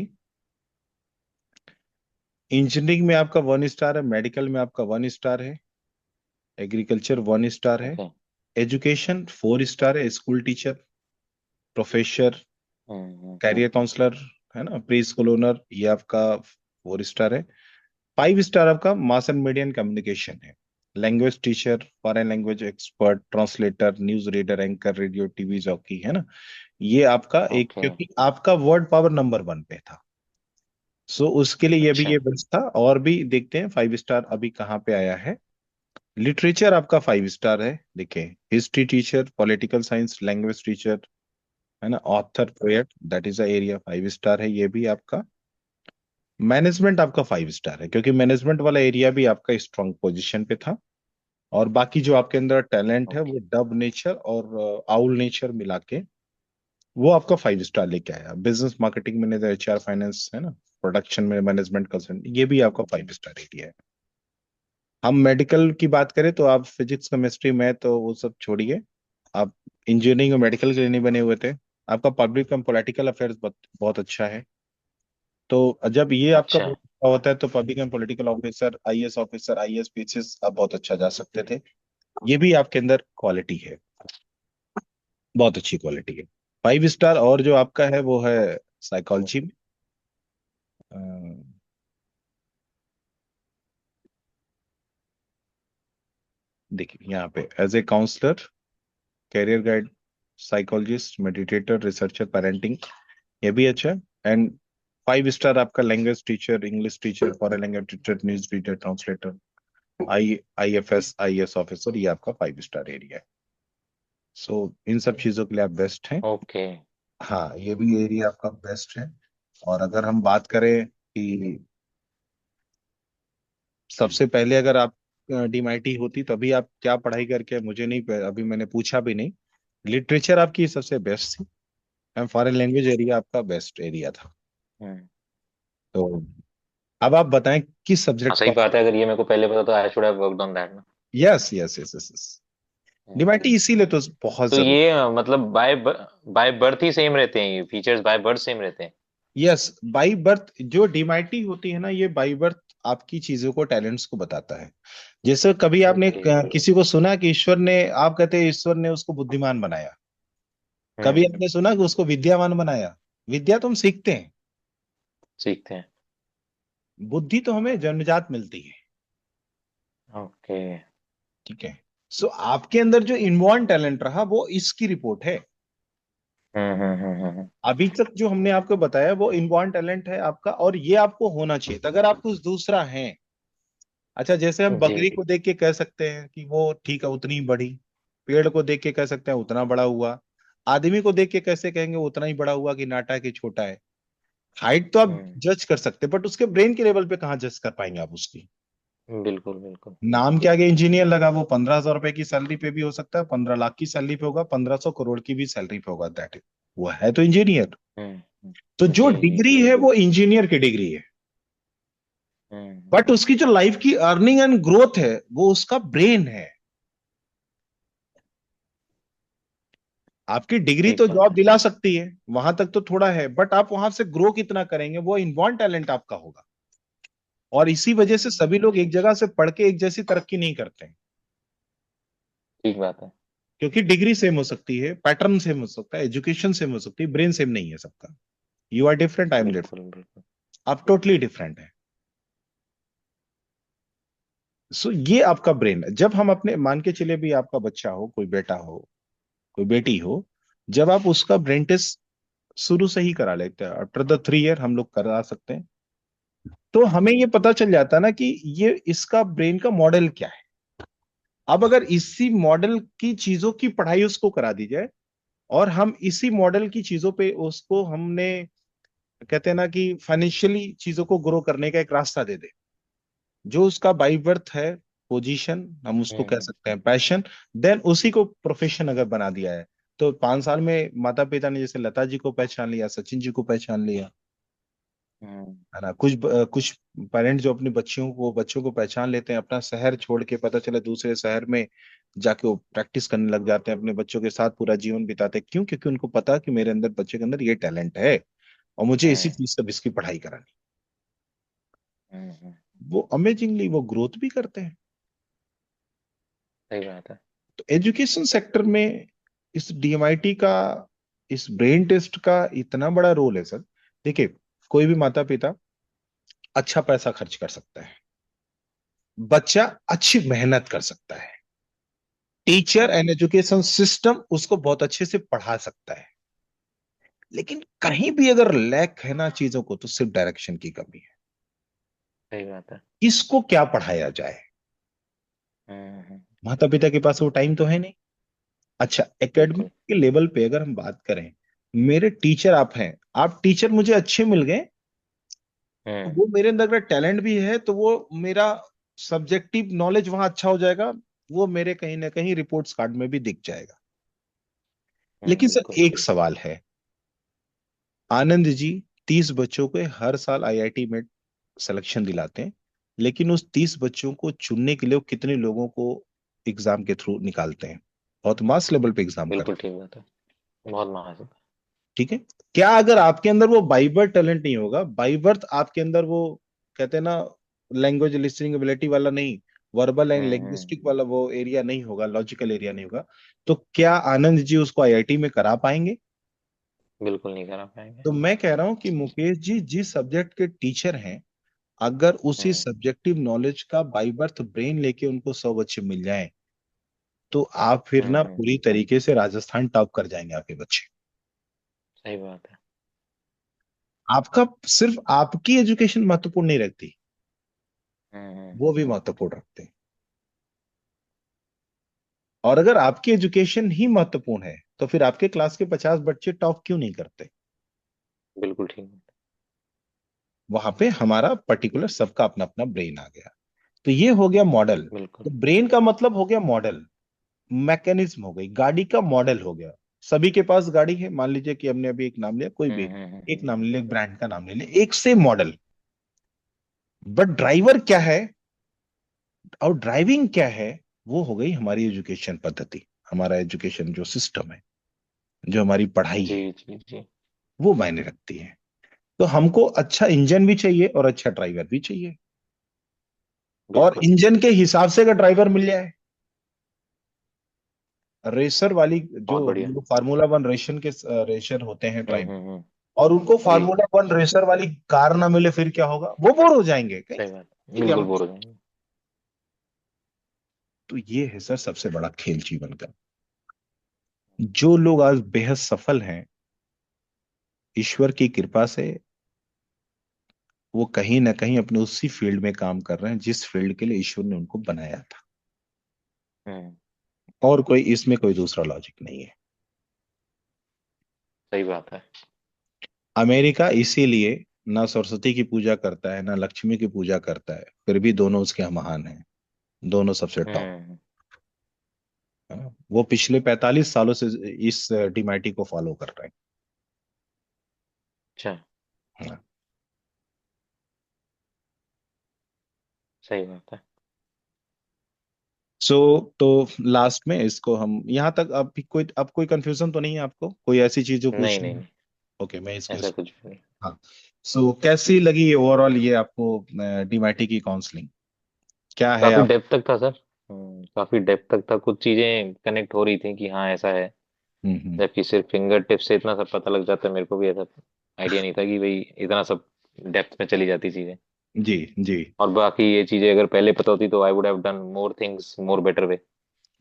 इंजीनियरिंग में आपका 1 स्टार है, मेडिकल में आपका 1 स्टार है, एग्रीकल्चर 1 स्टार है,
ओके।
एजुकेशन 4 स्टार है, school teacher, professor, career counsellor है ना, प्री स्कूल ओनर, ये आपका 4 स्टार है। 5 स्टार आपका mass and media and communication है, language teacher, foreign language expert, translator, news reader, anchor, radio, TV jockey है ना। ये आपका एक,
ओके।
क्योंकि आपका वर्ड पावर नंबर 1 पे था, सो उसके लिए ये भी
अच्छा।
ये बेस्ट था। और भी देखते हैं 5 स्टार अभी कहाँ पे आया है। लिटरेचर आपका 5 स्टार है, देखिए, history teacher, political science, language teacher है ना, author, poet, that is a area, 5 star है ये भी आपका। मैनेजमेंट आपका 5 स्टार है, क्योंकि मैनेजमेंट वाला एरिया भी आपका स्ट्रांग पोजीशन पे था। और बाकी जो आपके अंदर टैलेंट है,
ओके।
वो डब नेचर और आउल नेचर मिला के वो आपका 5 स्टार लेके आया। Business, marketing manager, HR, finance है ना, प्रोडक्शन में मैनेजमेंट कंसल्टेंट, ये भी आपका 5 स्टार एरिया है। हम मेडिकल की बात करें तो आप फिजिक्स, केमिस्ट्री, मैथ तो वो सब छोड़िए, आप इंजीनियरिंग और मेडिकल के लिए नहीं बने हुए थे। आपका पब्लिक एंड पॉलिटिकल अफेयर्स बहुत, बहुत अच्छा है। तो जब ये आपका
अच्छा।
बहुत अच्छा होता है, तो public and political officer, IAS, PCS आप बहुत अच्छा जा सकते थे। ये भी आपके अंदर क्वालिटी है, बहुत अच्छी क्वालिटी है। 5 स्टार और जो आपका है वो है साइकोलॉजी में। अ, देखिए यहाँ पे as a counsellor, career guide, psychologist, meditator, researcher, parenting, ये भी अच्छा है। एंड 5 स्टार आपका language teacher, English teacher, foreign language teacher, news reader, translator, IFS, IAS officer, ये आपका 5 स्टार एरिया है। सो इन सब चीजों के लिए आप बेस्ट हैं।
ओके।
हाँ, ये भी एरिया आपका बेस्ट है। और अगर हम बात करें कि सबसे पहले अगर आप डीमआईटी होती, तो अभी आप क्या पढ़ाई करके, मुझे नहीं अभी मैंने पूछा भी नहीं। लिटरेचर आपकी सबसे बेस्ट थी, एंड फॉरेन लैंग्वेज एरिया आपका बेस्ट एरिया था।
हम्म।
तो अब आप बताएं किस
हाँ
सब्जेक्ट
सही
को।
बात है, अगर ये मेरे को पहले पता तो I should have worked on that ना।
Yes yes yes yes yes, DMIT इसीलिए तो बहुत
तो
जरूरी।
ये मतलब बाय बर्थ ही सेम रहते हैं, ये फीचर्स बाय बर्थ सेम रहते हैं।
यस, बाई बर्थ जो डीमआईटी होती है ना, ये बाई बर्थ आपकी चीजों को, टैलेंट्स को बताता है। जैसे कभी आपने
जी।
किसी को सुना कि ईश्वर ने, आप कहते हैं ईश्वर ने उसको बुद्धिमान बनाया, कभी
हम्म।
आपने सुना कि उसको विद्यावान बनाया? विद्या तो हम सीखते हैं,
सीखते हैं।
बुद्धि तो हमें जन्मजात मिलती है।
ओके।
ठीक है। सो आपके अंदर जो इनबॉर्न टैलेंट रहा वो इसकी रिपोर्ट है।
हम्म।
अभी तक जो हमने आपको बताया वो इनबॉर्न टैलेंट है आपका, और ये आपको होना चाहिए। तो अगर आप कुछ दूसरा है, अच्छा जैसे हम
जी।
बकरी को देख के कह सकते हैं कि वो ठीक है उतनी ही बड़ी, पेड़ को देख के कह सकते हैं उतना बड़ा हुआ, आदमी को देख के कैसे कहेंगे उतना ही बड़ा हुआ कि नाटा है कि छोटा है। हाइट तो आप
हम्म।
जज कर सकते हैं, बट उसके ब्रेन के लेवल पे कहाँ जज कर पाएंगे आप उसकी?
बिल्कुल बिल्कुल।
नाम के आगे इंजीनियर लगा, वो 1500 रुपए की सैलरी पे भी हो सकता है, 15 लाख की सैलरी पे होगा, 1500 करोड़ की भी सैलरी पे होगा, दैट वो है तो इंजीनियर। तो जो
जी जी
डिग्री
जी।
है वो इंजीनियर की डिग्री है, बट
हम्म।
उसकी जो लाइफ की अर्निंग एंड ग्रोथ है वो उसका ब्रेन है। आपकी डिग्री
ठीक
तो
बात
जॉब
है।
दिला सकती है, वहां तक तो थोड़ा है, बट आप वहां से ग्रो कितना करेंगे वो इनबॉर्न टैलेंट आपका होगा। और इसी वजह से सभी लोग एक जगह से पढ़ के एक जैसी तरक्की नहीं करते हैं,
ठीक बात है।
क्योंकि डिग्री सेम हो सकती है, पैटर्न सेम हो सकता है, एजुकेशन सेम हो सकती है, ब्रेन सेम नहीं है सबका। You are different, I am different,
बिल्कुल बिल्कुल।
आप टोटली डिफरेंट है। सो ये आपका ब्रेन है। जब हम अपने, मान के चले भी आपका बच्चा हो, कोई बेटा हो, कोई बेटी हो, जब आप उसका ब्रेन टेस्ट शुरू से ही करा लेते हैं, आफ्टर द 3 ईयर हम लोग करा सकते हैं, तो हमें ये पता चल जाता है ना कि ये इसका ब्रेन का मॉडल क्या है। अब अगर इसी मॉडल की चीजों की पढ़ाई उसको करा दी जाए, और हम इसी मॉडल की चीजों पे उसको हमने, कहते हैं ना कि फाइनेंशियली चीजों को ग्रो करने का एक रास्ता दे दे, जो उसका बाई बर्थ है, पोजीशन हम उसको कह
हम्म
सकते हैं, पैशन, देन उसी को प्रोफेशन अगर बना दिया है, तो 5 साल में माता पिता ने जैसे लता जी को पहचान लिया, सचिन जी को पहचान लिया,
हम्म
है ना, कुछ पेरेंट्स जो अपने बच्चों को पहचान लेते हैं, अपना शहर छोड़ के पता चले दूसरे शहर में जाके वो प्रैक्टिस करने लग जाते हैं, अपने बच्चों के साथ पूरा जीवन बिताते हैं। क्यों? क्योंकि उनको पता कि मेरे अंदर, बच्चे के अंदर ये टैलेंट है, और मुझे इसी
हम्म
चीज से इसकी पढ़ाई करानी।
हम्म।
वो अमेजिंगली वो ग्रोथ भी करते हैं।
सही बात है।
तो एजुकेशन सेक्टर में इस डीएमआईटी का, इस ब्रेन टेस्ट का इतना बड़ा रोल है सर। देखिए, कोई भी माता पिता अच्छा पैसा खर्च कर सकता है, बच्चा अच्छी मेहनत कर सकता है, teacher and
hmm.
Education system उसको बहुत अच्छे से पढ़ा सकता है, लेकिन कहीं भी अगर लैक है ना चीजों को, तो सिर्फ डायरेक्शन की कमी है।
सही बात है।
इसको क्या पढ़ाया जाए?
हम्म।
माता पिता के पास वो टाइम तो है नहीं। अच्छा, एकेडमिक
बिल्कुल।
के लेवल पे अगर हम बात करें, मेरे टीचर आप हैं, आप टीचर मुझे अच्छे मिल गए, तो
हम्म
वो मेरे अंदर अगर टैलेंट भी है तो वो मेरा सब्जेक्टिव नॉलेज वहां अच्छा हो जाएगा, वो मेरे कहीं ना कहीं रिपोर्ट्स कार्ड में भी दिख जाएगा। लेकिन सर
बिल्कुल।
एक सवाल है, आनंद जी 30 बच्चों को हर साल आईआईटी में सिलेक्शन दिलाते हैं, लेकिन उस 30 बच्चों को चुनने के लिए वो कितने लोगों को एग्जाम के थ्रू निकालते हैं? बहुत मास लेवल पे एग्जाम
बिल्कुल
करते हैं।
ठीक बात है। बहुत महान।
ठीक है। क्या अगर आपके अंदर वो बाई बर्थ टैलेंट नहीं होगा, बाई बर्थ आपके अंदर वो, कहते हैं ना, लैंग्वेज लिसनिंग एबिलिटी वाला नहीं, वर्बल एंड लिंग्विस्टिक
हम्म।
वाला वो एरिया नहीं होगा, लॉजिकल एरिया नहीं होगा, तो क्या आनंद जी उसको आईआईटी में करा पाएंगे?
बिल्कुल नहीं करा पाएंगे।
तो मैं कह रहा हूं कि मुकेश जी जिस सब्जेक्ट के टीचर हैं, अगर उसी
हम्म
सब्जेक्टिव नॉलेज का बाई बर्थ ब्रेन लेके उनको 100 बच्चे मिल जाएं, तो आप फिर ना पूरी
हम्म।
तरीके से राजस्थान टॉप कर जाएंगे आपके बच्चे।
सही बात है।
आपका सिर्फ आपकी एजुकेशन महत्वपूर्ण नहीं रहती, वो भी
हम्म।
महत्वपूर्ण रखते हैं। और अगर आपकी एजुकेशन ही महत्वपूर्ण है, तो फिर आपके क्लास के 50 बच्चे टॉप क्यों नहीं करते?
बिल्कुल ठीक।
वहां पे हमारा पर्टिकुलर सबका अपना अपना ब्रेन आ गया। तो ये हो गया मॉडल।
बिल्कुल।
तो ब्रेन का मतलब हो गया मॉडल, मैकेनिज्म हो गई, गाड़ी का मॉडल हो गया। सभी के पास गाड़ी है, मान लीजिए कि हमने अभी एक नाम लिया, कोई भी एक नाम ले लिया, एक ब्रांड का नाम ले लिया, एक से मॉडल, बट ड्राइवर क्या है और ड्राइविंग क्या है, वो हो गई हमारी एजुकेशन पद्धति, हमारा एजुकेशन जो सिस्टम है, जो हमारी पढ़ाई
जी
है,
जी जी।
वो मायने रखती है। तो हमको अच्छा इंजन भी चाहिए और अच्छा ड्राइवर भी चाहिए। और
बिल्कुल।
इंजन के हिसाब से अगर ड्राइवर मिल जाए, रेसर वाली जो
बहुत बढ़िया।
जो फार्मूला वन रेशन के रेसर होते हैं ड्राइवर,
हम्म।
और उनको
जी।
फार्मूला वन रेसर वाली कार ना मिले, फिर क्या होगा? वो बोर हो जाएंगे कहीं।
सही बात।
ठीक है
बिल्कुल
हम।
बोल रहे हैं।
तो ये है सर सबसे बड़ा खेल जीवन का। जो लोग आज बेहद सफल हैं, ईश्वर की कृपा से, वो कहीं ना कहीं अपने उसी फील्ड में काम कर रहे हैं जिस फील्ड के लिए ईश्वर ने उनको बनाया था।
हम्म।
और कोई इसमें कोई दूसरा लॉजिक नहीं है।
सही बात है।
अमेरिका इसीलिए ना सरस्वती की पूजा करता है ना लक्ष्मी की पूजा करता है, फिर भी दोनों उसके यहाँ महान हैं, दोनों सबसे टॉप।
हम्म।
वो पिछले 45 सालों से इस डीमैटी को फॉलो कर रहे
अच्छा।
हैं।
सही बात है।
सो तो लास्ट में इसको हम यहाँ तक, अब कोई कंफ्यूजन तो नहीं है आपको, कोई ऐसी चीज जो
नहीं
पूछनी
नहीं
है?
नहीं।
ओके, मैं इसको
ऐसा
इसको
कुछ भी नहीं।
हाँ। सो कैसी लगी ओवरऑल ये आपको डीमैटी की काउंसलिंग? क्या है
काफी
आप?
डेप्थ तक था सर। काफी डेप्थ तक था, कुछ चीजें कनेक्ट हो रही थी कि हाँ ऐसा है।
हम्म।
जबकि सिर्फ फिंगर टिप से इतना सब पता लग जाता है, मेरे को भी ऐसा आइडिया नहीं था कि भाई इतना सब डेप्थ में चली जाती चीजें।
जी जी।
और बाकी ये चीजें अगर पहले पता होती तो I would have done more things more better way.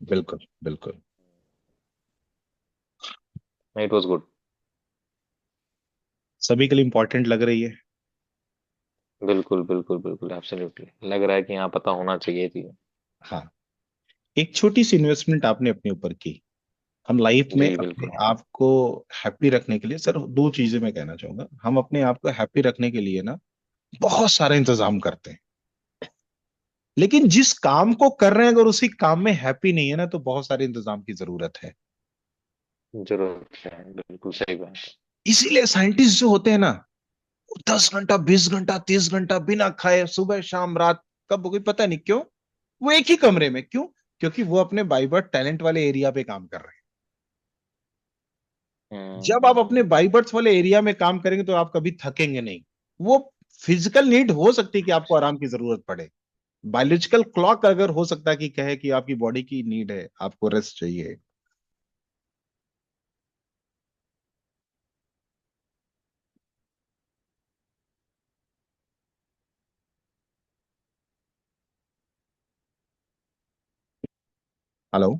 बिल्कुल बिल्कुल।
It was good.
सभी के लिए इम्पोर्टेंट लग रही है।
बिल्कुल बिल्कुल बिल्कुल एब्सोल्युटली लग रहा है कि हाँ पता होना चाहिए ये चीजें।
हाँ। एक छोटी सी इन्वेस्टमेंट आपने अपने ऊपर की। हम लाइफ में
जी
अपने
बिल्कुल।
आप को हैप्पी रखने के लिए सर दो चीजें मैं कहना चाहूंगा। हम अपने आप को हैप्पी रखने के लिए ना बहुत सारे इंतजाम करते हैं, लेकिन जिस काम को कर रहे हैं अगर उसी काम में हैप्पी नहीं है ना, तो बहुत सारे इंतजाम की जरूरत है।
जरूरत है, बिल्कुल सही बात।
इसीलिए साइंटिस्ट जो होते हैं ना, 10 घंटा 20 घंटा 30 घंटा बिना खाए सुबह शाम रात, कब कोई पता नहीं क्यों, वो एक ही कमरे में क्यों? क्योंकि वो अपने बाई बर्थ टैलेंट वाले एरिया पे काम कर रहे हैं। जब आप अपने
हम्म।
बाई बर्थ वाले एरिया में काम करेंगे तो आप कभी थकेंगे नहीं। वो फिजिकल नीड हो सकती है कि आपको आराम की जरूरत पड़े, बायोलॉजिकल क्लॉक अगर हो सकता है कि कहे कि आपकी बॉडी की नीड है, आपको रेस्ट चाहिए। हेलो।